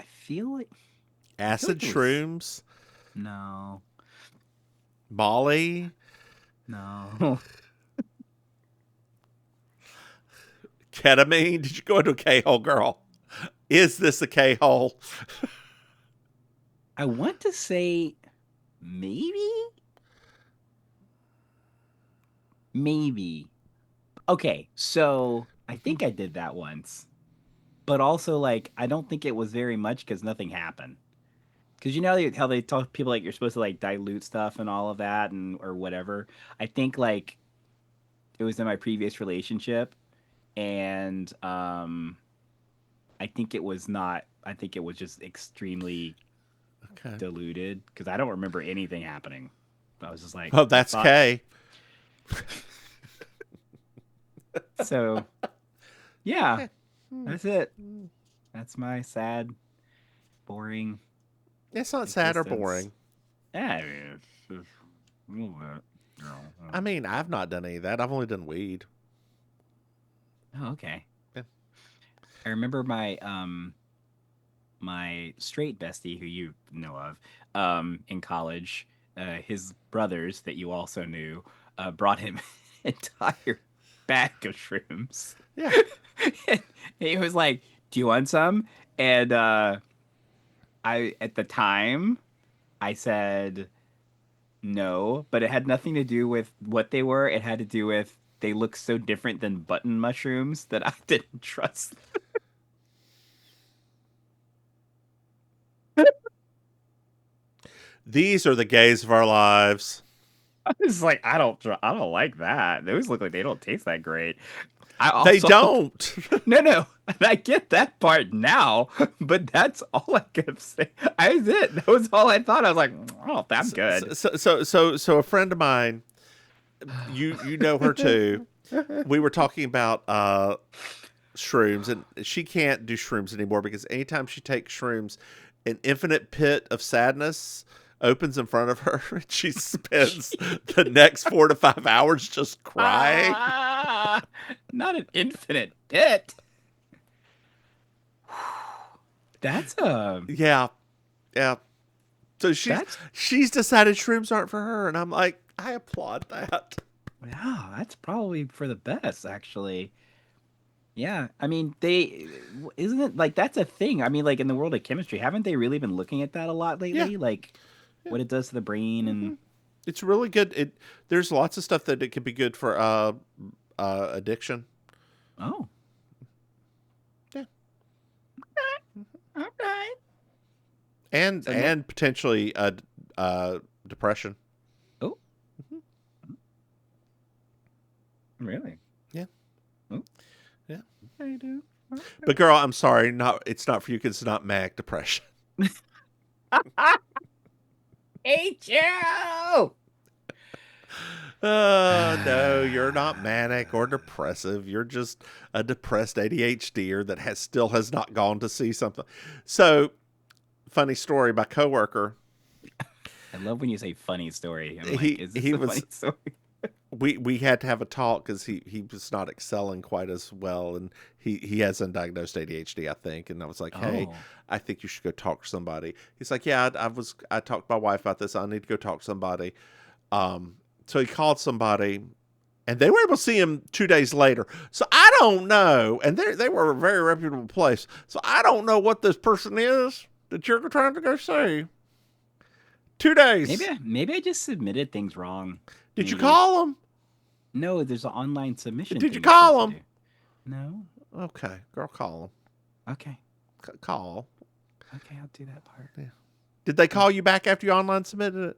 feel like Acid it was- shrooms? no. Molly? No. Ketamine? Did you go into a K-hole, girl? Is this a K-hole? I want to say maybe. Maybe. Okay, so I think I did that once. But also, like, I don't think it was very much because nothing happened. Because you know how they tell people, like, you're supposed to, like, dilute stuff and all of that or whatever. I think, like, it was in my previous relationship. And I think it was not. I think it was just extremely diluted. Because I don't remember anything happening. I was just like... Oh, that's K. So, yeah, that's it. That's my sad, boring. It's not sad or existence. boring. Yeah, I mean, it's just a little bit. I mean, I've not done any of that. I've only done weed. Oh, okay. Yeah. I remember my my straight bestie, who you know of, in college, his brothers that you also knew, brought him an entire bag of shrooms. Yeah. And he was like, "Do you want some?" And at the time, I said no, but it had nothing to do with what they were. It had to do with they look so different than button mushrooms that I didn't trust. These are the gays of our lives. I was like, I don't like that. Those look like they don't taste that great. They don't. No. I get that part now, but that's all I kept saying. That was all I thought. I was like, oh, that's good. So a friend of mine, you know her too. We were talking about shrooms, and she can't do shrooms anymore because anytime she takes shrooms, an infinite pit of sadness opens in front of her, and she spends the next 4 to 5 hours just crying. Not an infinite pit. That's yeah. So she's decided shrooms aren't for her, and I'm like, I applaud that. Yeah, that's probably for the best, actually. Yeah, I mean, isn't it like that's a thing? I mean, like in the world of chemistry, haven't they really been looking at that a lot lately? Yeah. Like what it does to the brain and it's really good. There's lots of stuff that it could be good for addiction. Oh. Yeah. Okay. And potentially depression. Oh. Really? Yeah. Oh. Yeah. I do. Okay. But girl, I'm sorry, it's not for you because it's not manic depression. Hate you! No, you're not manic or depressive. You're just a depressed ADHDer that still has not gone to see something. So, funny story, my coworker. I love when you say funny story. I'm like, is this funny story? We had to have a talk because he was not excelling quite as well, and he has undiagnosed ADHD, I think. And I was like, hey, I think you should go talk to somebody. He's like, yeah, I talked to my wife about this. I need to go talk to somebody. So he called somebody, and they were able to see him 2 days later. So I don't know, and they were a very reputable place. So I don't know what this person is that you're trying to go see. 2 days. Maybe I just submitted things wrong. Did you call him? No, there's an online submission. Did you call him? No. Okay, girl, call him. Okay. Call. Okay, I'll do that part. Yeah. Did they call you back after you online submitted it?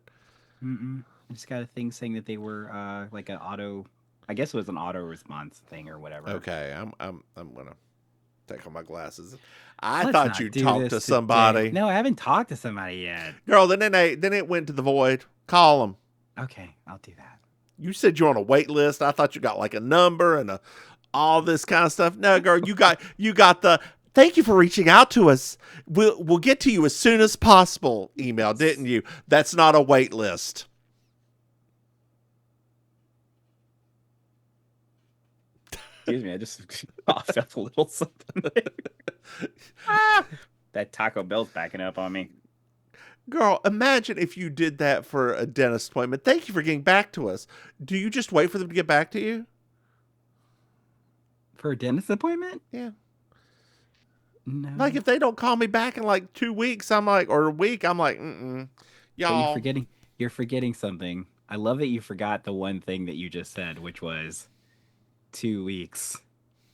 Mm-mm. I just got a thing saying that they were like an auto. I guess it was an auto response thing or whatever. Okay, I'm gonna take off my glasses. I thought you talked to somebody. No, I haven't talked to somebody yet. Girl, then it went to the void. Call them. Okay, I'll do that. You said you're on a wait list. I thought you got like a number and all this kind of stuff. No, girl, you got the thank you for reaching out to us. We'll get to you as soon as possible email, didn't you? That's not a wait list. Excuse me, I just coughed up a little something. That Taco Bell's backing up on me. Girl, imagine if you did that for a dentist appointment. Thank you for getting back to us. Do you just wait for them to get back to you? For a dentist appointment? Yeah. No. Like if they don't call me back in like 2 weeks, I'm like, or a week, I'm like, y'all. You're forgetting something. I love that you forgot the one thing that you just said, which was 2 weeks.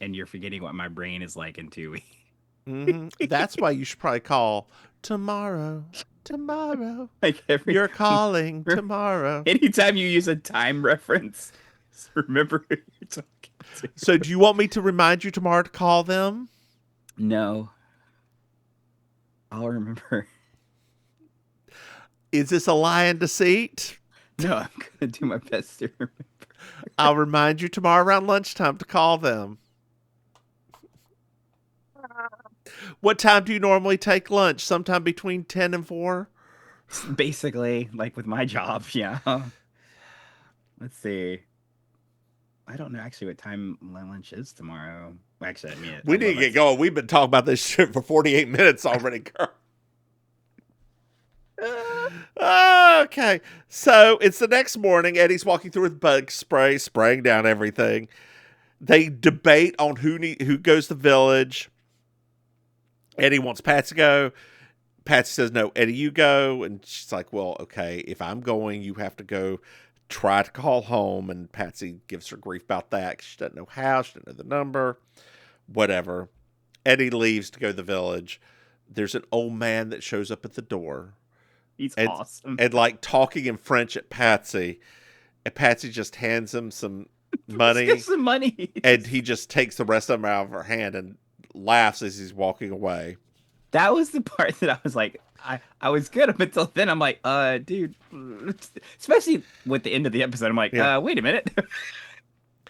And you're forgetting what my brain is like in 2 weeks. Mm-hmm. That's why you should probably call tomorrow. Like you're calling tomorrow. Anytime you use a time reference, just remember who you're talking to. So do you want me to remind you tomorrow to call them? No. I'll remember. Is this a lie and deceit? No, I'm going to do my best to remember. I'll remind you tomorrow around lunchtime to call them. What time do you normally take lunch? Sometime between 10 and 4? Basically, like with my job, yeah. Let's see. I don't know actually what time my lunch is tomorrow. Actually, I mean it. We need to get going. We've been talking about this shit for 48 minutes already, girl. Okay. So it's the next morning. Eddie's walking through with bug spray, spraying down everything. They debate on who goes to the village. Eddie wants Patsy to go. Patsy says, no, Eddie, you go. And she's like, well, okay, if I'm going, you have to go try to call home. And Patsy gives her grief about that. She doesn't know how. She doesn't know the number. Whatever. Eddie leaves to go to the village. There's an old man that shows up at the door. He's awesome. And like talking in French at Patsy. And Patsy just hands him some money. Get some money. And he just takes the rest of them out of her hand and laughs as he's walking away. That was the part that I was like, I was good up until then. I'm like, dude, especially with the end of the episode. I'm like, wait a minute.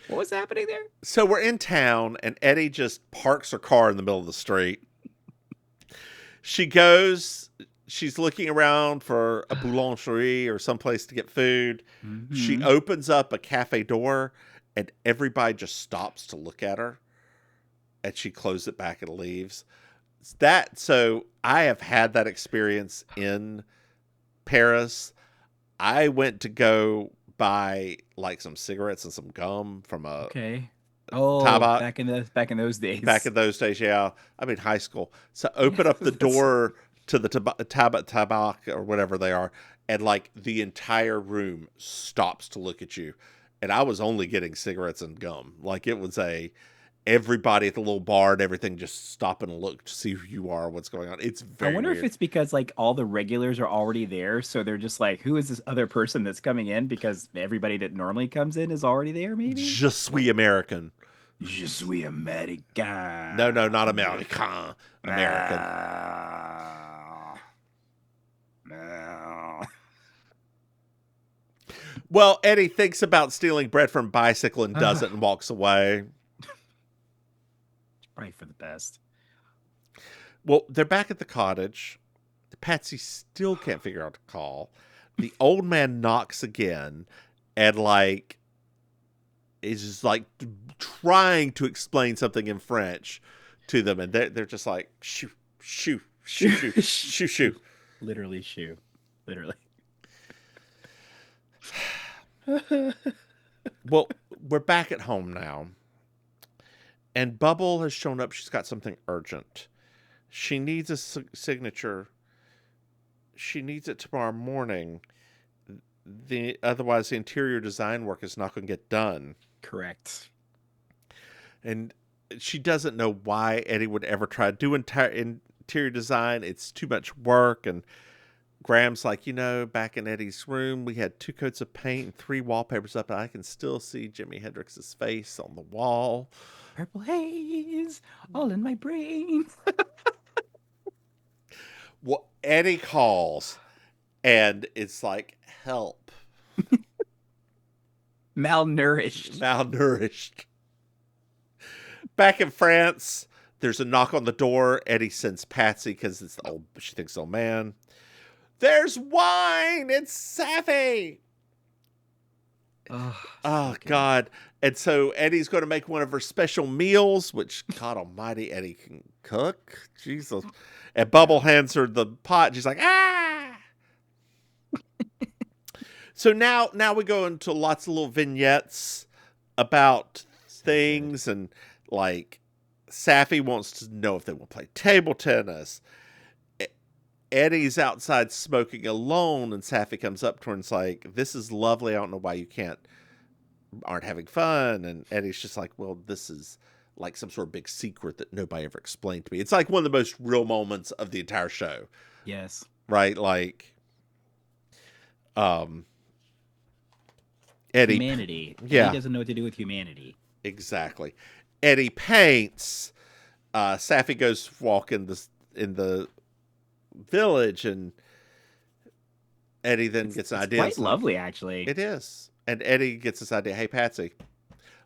What was happening there? So we're in town and Eddie just parks her car in the middle of the street. She's looking around for a boulangerie or someplace to get food. Mm-hmm. She opens up a cafe door and everybody just stops to look at her. And she closes it back and leaves. So I have had that experience in Paris. I went to go buy like some cigarettes and some gum from a tabac. back in those days. Back in those days, yeah. I mean high school. So open up the door to the tabac or whatever they are, and like the entire room stops to look at you. And I was only getting cigarettes and gum. Like it was everybody at the little bar and everything just stop and look to see who you are, what's going on. It's very I wonder weird. If it's because like all the regulars are already there, so they're just like, who is this other person that's coming in? Because everybody that normally comes in is already there, maybe? Je suis American. Je suis American. No, not American. American. No. Well, Eddie thinks about stealing bread from bicycle and does it and walks away. Probably for the best. Well, they're back at the cottage. Patsy still can't figure out to call. The old man knocks again and like is just like trying to explain something in French to them, and they're just like shoo shoo shoo shoo shoo shoo. Literally shoo. Literally. Well, we're back at home now. And Bubble has shown up. She's got something urgent. She needs a signature. She needs it tomorrow morning. Otherwise, the interior design work is not going to get done. Correct. And she doesn't know why Eddie would ever try to do interior design. It's too much work. And Graham's like, back in Eddie's room, we had 2 coats of paint and 3 wallpapers up, and I can still see Jimi Hendrix's face on the wall. Purple haze all in my brain. Well, Eddie calls, and it's like, help. Malnourished. Back in France, there's a knock on the door. Eddie sends Patsy because she thinks it's the old man. There's wine. It's Safi. Oh God. And so Eddie's going to make one of her special meals, which, God almighty, Eddie can cook. Jesus. And Bubble hands her the pot. She's like, ah. So now we go into lots of little vignettes about things. And like Safi wants to know if they will play table tennis. Eddie's outside smoking alone, and Safi comes up to her and is like, this is lovely. I don't know why you aren't having fun. And Eddie's just like, well, this is like some sort of big secret that nobody ever explained to me. It's like one of the most real moments of the entire show. Yes. Right? Like, Eddie. Humanity. Yeah. He doesn't know what to do with humanity. Exactly. Eddie paints. Safi goes walk in the village, and Eddie then gets an idea. It's quite lovely, actually. It is. And Eddie gets this idea. Hey, Patsy,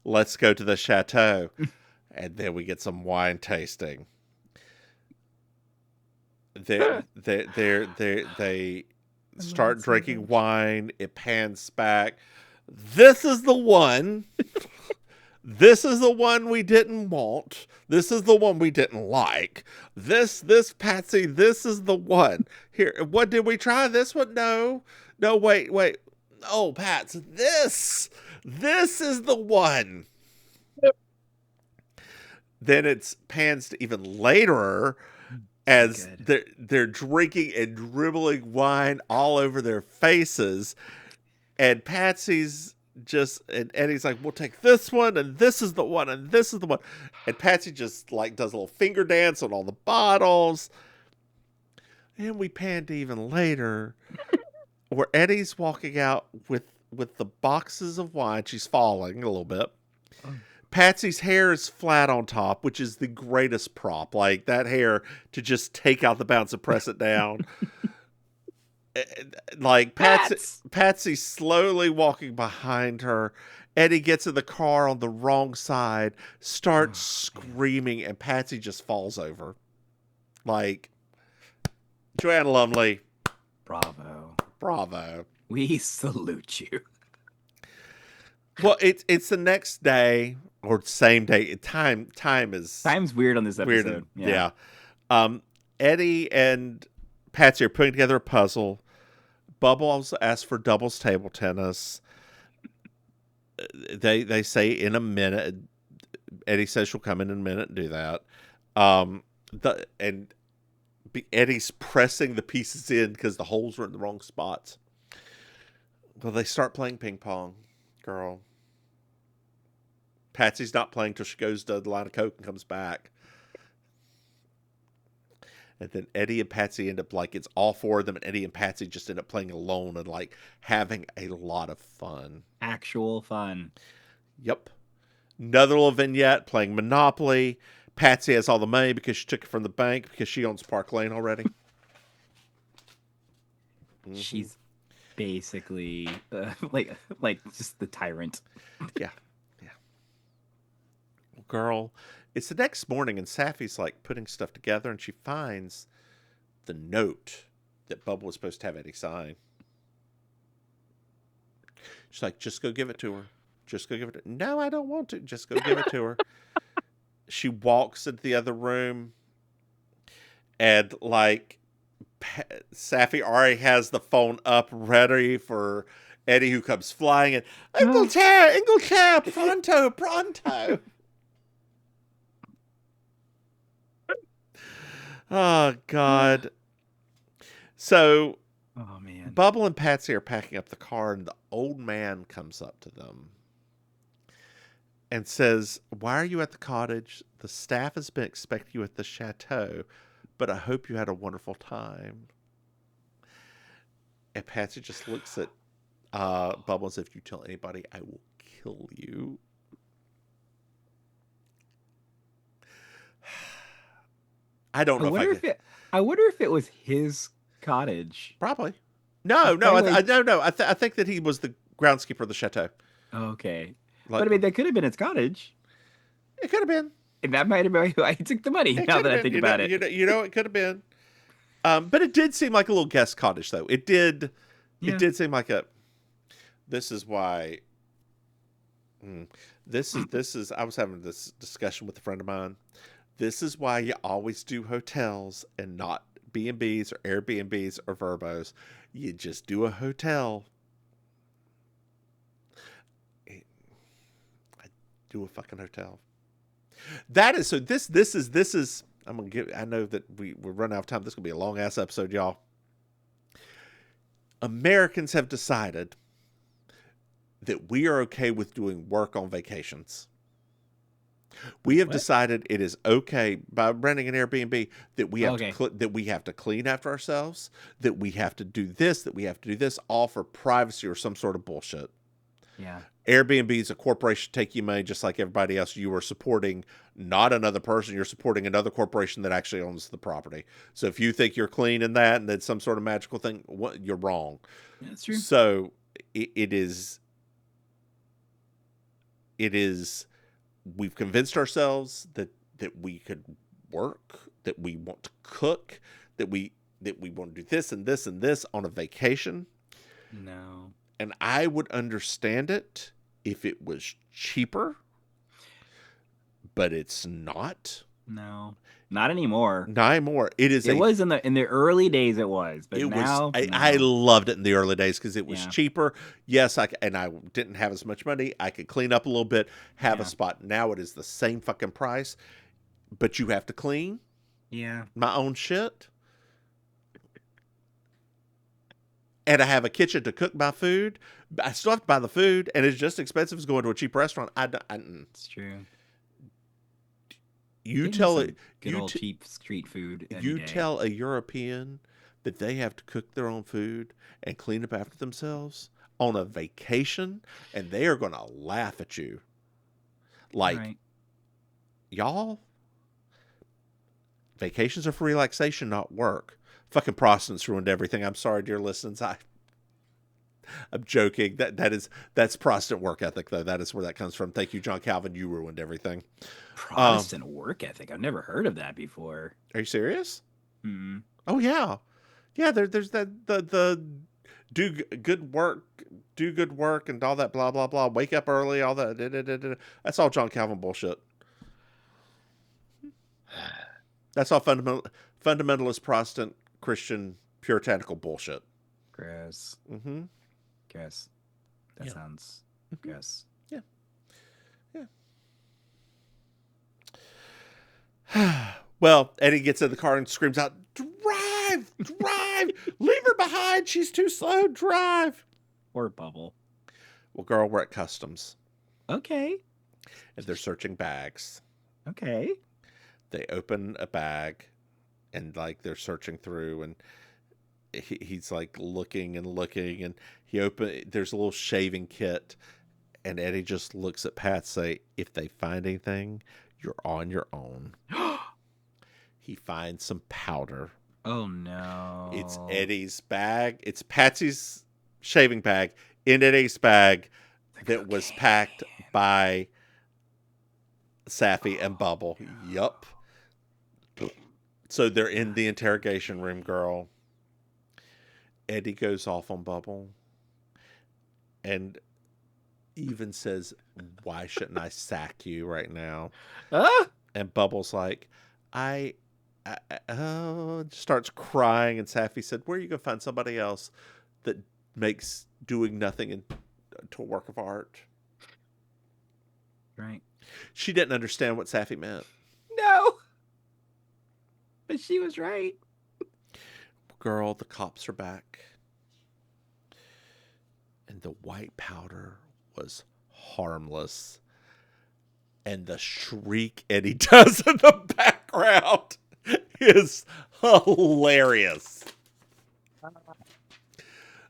let's go to the chateau. And then we get some wine tasting. They start drinking wine. It pans back. This is the one. This is the one we didn't want. This is the one we didn't like. This Patsy, this is the one. Here, what did we try? This one? No, wait. Oh, Pats, this is the one. Then it's pans to even later as they're drinking and dribbling wine all over their faces, and Patsy's and Eddie's like, we'll take this one, and this is the one, and this is the one. And Patsy just like does a little finger dance on all the bottles. And we pan to even later where Eddie's walking out with the boxes of wine. She's falling a little bit. Patsy's hair is flat on top, which is the greatest prop. Like that hair to just take out the bounce and press it down. Like Patsy slowly walking behind her. Eddie gets in the car on the wrong side, starts screaming, and Patsy just falls over. Like, Joanna Lumley. Bravo. We salute you. Well, it's the next day or same day. Time's weird on this episode. Weird. Yeah. Eddie and Patsy are putting together a puzzle. Bubbles asks for doubles table tennis. They say in a minute. Eddie says she'll come in a minute and do that. Eddie's pressing the pieces in because the holes are in the wrong spots. Well, they start playing ping pong, girl. Patsy's not playing till she goes to the line of Coke and comes back. And then Eddie and Patsy end up like, it's all four of them, and Eddie and Patsy just end up playing alone and like having a lot of fun. Actual fun. Yep. Another little vignette playing Monopoly. Patsy has all the money because she took it from the bank because she owns Park Lane already. She's basically like just the tyrant. Yeah. Girl, it's the next morning and Saffy's like putting stuff together and she finds the note that Bubba was supposed to have Eddie sign. She's like, just go give it to her. Just go give it to her. No, I don't want to. Just go give it to her. She walks into the other room and like Saffy already has the phone up ready for Eddie who comes flying in. Ingleterre, pronto. Oh, God. So, man. Bubble and Patsy are packing up the car, and the old man comes up to them and says, why are you at the cottage? The staff has been expecting you at the chateau, but I hope you had a wonderful time. And Patsy just looks at Bubble and says, if you tell anybody, I will kill you. I don't know I wonder if it was his cottage. Probably. No. I think that he was the groundskeeper of the chateau. Okay. But I mean, that could have been his cottage. It could have been. And that might have been why he took the money, now that I think about it. It could have been. But it did seem like a little guest cottage, though. It did seem like this is why. This is. I was having this discussion with a friend of mine. This is why you always do hotels and not B&Bs or Airbnbs or Verbos. You just do a hotel. I do a fucking hotel. That is so. This is. I'm gonna give. I know that we're running out of time. This is gonna be a long ass episode, y'all. Americans have decided that we are okay with doing work on vacations. We have decided it is okay by renting an Airbnb that we have to clean after ourselves, that we have to do this, all for privacy or some sort of bullshit. Yeah. Airbnb is a corporation taking money just like everybody else. You are supporting not another person. You're supporting another corporation that actually owns the property. So if you think you're clean in that and that's some sort of magical thing, you're wrong. Yeah, that's true. So it is. We've convinced ourselves that we could work, that we want to cook, that we want to do this and this and this on a vacation. No. And I would understand it if it was cheaper. but it's not. No, not anymore. Not anymore. It was in the early days. It was, but now I loved it in the early days because it was Yeah. cheaper. Yes, I didn't have as much money. I could clean up a little bit, have a spot. Now it is the same fucking price, but you have to clean Yeah. my own shit, and I have a kitchen to cook my food. I still have to buy the food, and it's just expensive as going to a cheap restaurant. It's true. You Getting tell some it. good old cheap street food. You any day. tell a European that they have to cook their own food and clean up after themselves on a vacation, and they are going to laugh at you. Like, Right. y'all, vacations are for relaxation, not work. Fucking Protestants ruined everything. I'm sorry, dear listeners. I'm joking. That's Protestant work ethic, though. That is where that comes from. Thank you, John Calvin. You ruined everything. Protestant work ethic. I've never heard of that before. Are you serious? Mm-hmm. Oh yeah, yeah. There's that the do good work and all that blah blah blah. Wake up early, all that. That's all John Calvin bullshit. That's all fundamentalist Protestant Christian puritanical bullshit. Gross. Mm-hmm. Gross. That sounds gross. Yeah. Well, Eddie gets in the car and screams out, "Drive! Drive! Leave her behind! She's too slow! Drive!" Or Bubble. Well, girl, we're at customs. Okay. And they're searching bags. Okay. They open a bag and like they're searching through, and he's like looking and there's a little shaving kit, and Eddie just looks at Patsy. If they find anything, you're on your own. He finds some powder. Oh no. It's Eddie's bag. It's Patsy's shaving bag in Eddie's bag that was packed by Safi and Bubble. Yup. So they're in the interrogation room, girl. Eddie goes off on Bubble and even says, "Why shouldn't I sack you right now?" And Bubble's like, starts crying, and Safi said, "Where are you going to find somebody else that makes doing nothing into a work of art?" Right. She didn't understand what Safi meant. No. But she was right. Girl, the cops are back. And the white powder was harmless. And the shriek Eddie does in the background is hilarious.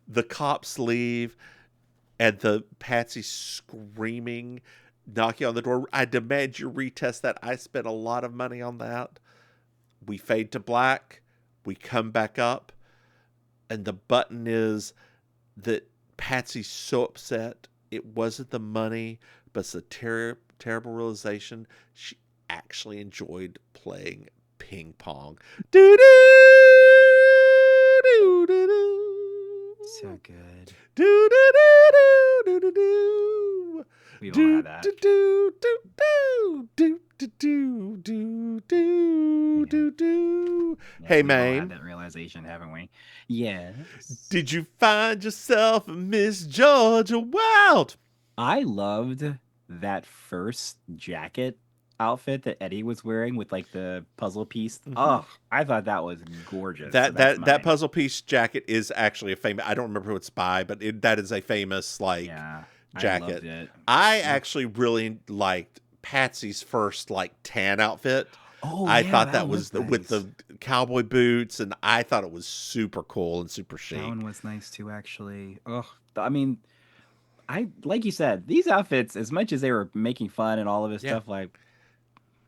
The cops leave, and the Patsy screaming, knocking on the door. "I demand you retest that. I spent a lot of money on that." We fade to black. We come back up, and the button is that Patsy's so upset. It wasn't the money, but it's the terrible realization she actually enjoyed playing ping pong. Do do do do do. So good. Do do do do do do. We've all had that. Do do do do do do do do do do. Yeah, Hey, we've all had Maim. that realization, haven't we? Yes. Did you find yourself a Miss Georgia Wild? I loved that first jacket outfit that Eddie was wearing with like the puzzle piece. Oh, I thought that was gorgeous. That puzzle piece jacket is actually a famous. I don't remember who it's by, but that is a famous jacket. I loved it. I actually really liked Patsy's first tan outfit. Oh, I yeah, thought that was nice. with the cowboy boots, and I thought it was super cool and super chic. That one was nice too, actually. Oh, I mean, like you said, these outfits, as much as they were making fun and all of this stuff, the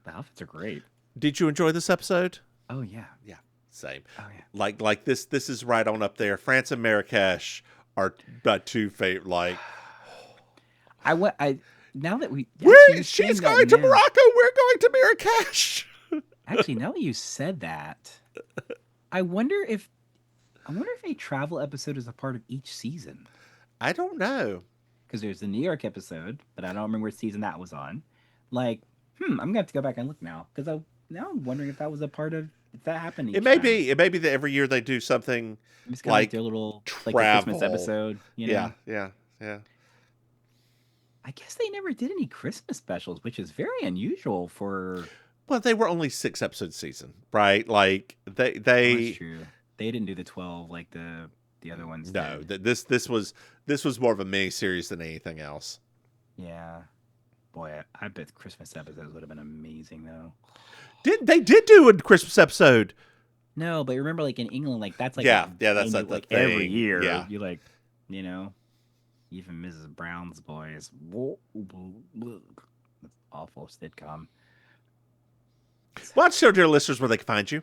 outfits are great. Did you enjoy this episode? Oh yeah, yeah, same. Oh yeah, like this is right on up there. France and Marrakesh are my two favorite. Now that she's going to Morocco, we're going to Marrakesh. Actually, now that you said that, I wonder if a travel episode is a part of each season. I don't know. Because there's the New York episode, but I don't remember what season that was on. I'm gonna have to go back and look now because now I'm wondering if that was a part of if that happened. It may be. It may be that every year they do something It's kind of like like their little like the travel. Christmas episode. You know? Yeah. I guess they never did any Christmas specials, which is very unusual for. Well, they were only 6-episode season, right? Like they. That's true. They didn't do the 12 like the other ones. No, did. this was more of a mini series than anything else. Yeah. Boy, I bet Christmas episodes would have been amazing though. They did do a Christmas episode? No, but remember, like in England, like that's like that's like thing. every year. Yeah, you like, you know, even Mrs. Brown's Boys. That's awful sitcom. Well, show dear listeners where they can find you.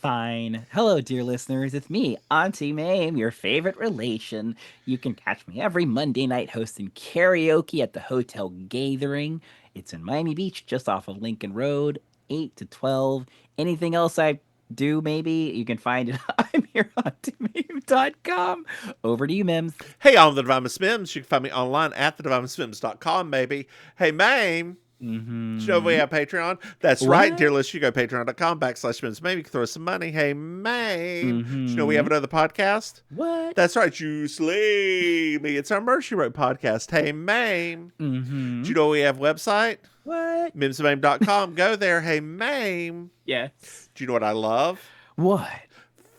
Fine. Hello, dear listeners. It's me, Auntie Maim, your favorite relation. You can catch me every Monday night hosting karaoke at the Hotel Gathering. It's in Miami Beach, just off of Lincoln Road, 8 to 12. Anything else I do, maybe, you can find it. I'm here on AuntieMaim.com. Over to you, Mims. Hey, I'm the Divine Miss Mims. You can find me online at thedivinemissmims.com, maybe. Hey, Maim. Mm-hmm. Do you know we have Patreon? That's right, dear listener. You go patreon.com/Mims Maim. You can throw us some money. Hey, Maim. Do you know we have another podcast? What? That's right. You slay me. It's our Mercy Road podcast. Hey, Maim. Mm-hmm. Do you know we have a website? What? MimsMaim.com. Go there. Hey, Maim. Yes. Do you know what I love? What?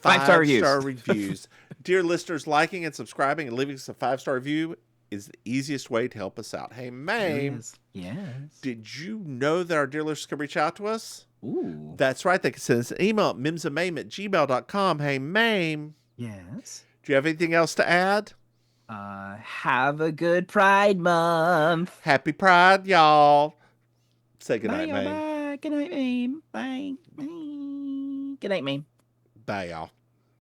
5-star reviews. 5-star reviews. Dear listeners, liking and subscribing and leaving us a 5-star review is the easiest way to help us out. Hey, Maim. Yes. Did you know that our dear listeners can reach out to us? Ooh. That's right. They can send us an email at mimsandmaim@gmail.com. Hey, Maim. Yes. Do you have anything else to add? Have a good Pride Month. Happy Pride, y'all. Say goodnight, Bye, Maim. bye. Good night, Maim. Bye. Bye. Good night, Maim. Bye, y'all.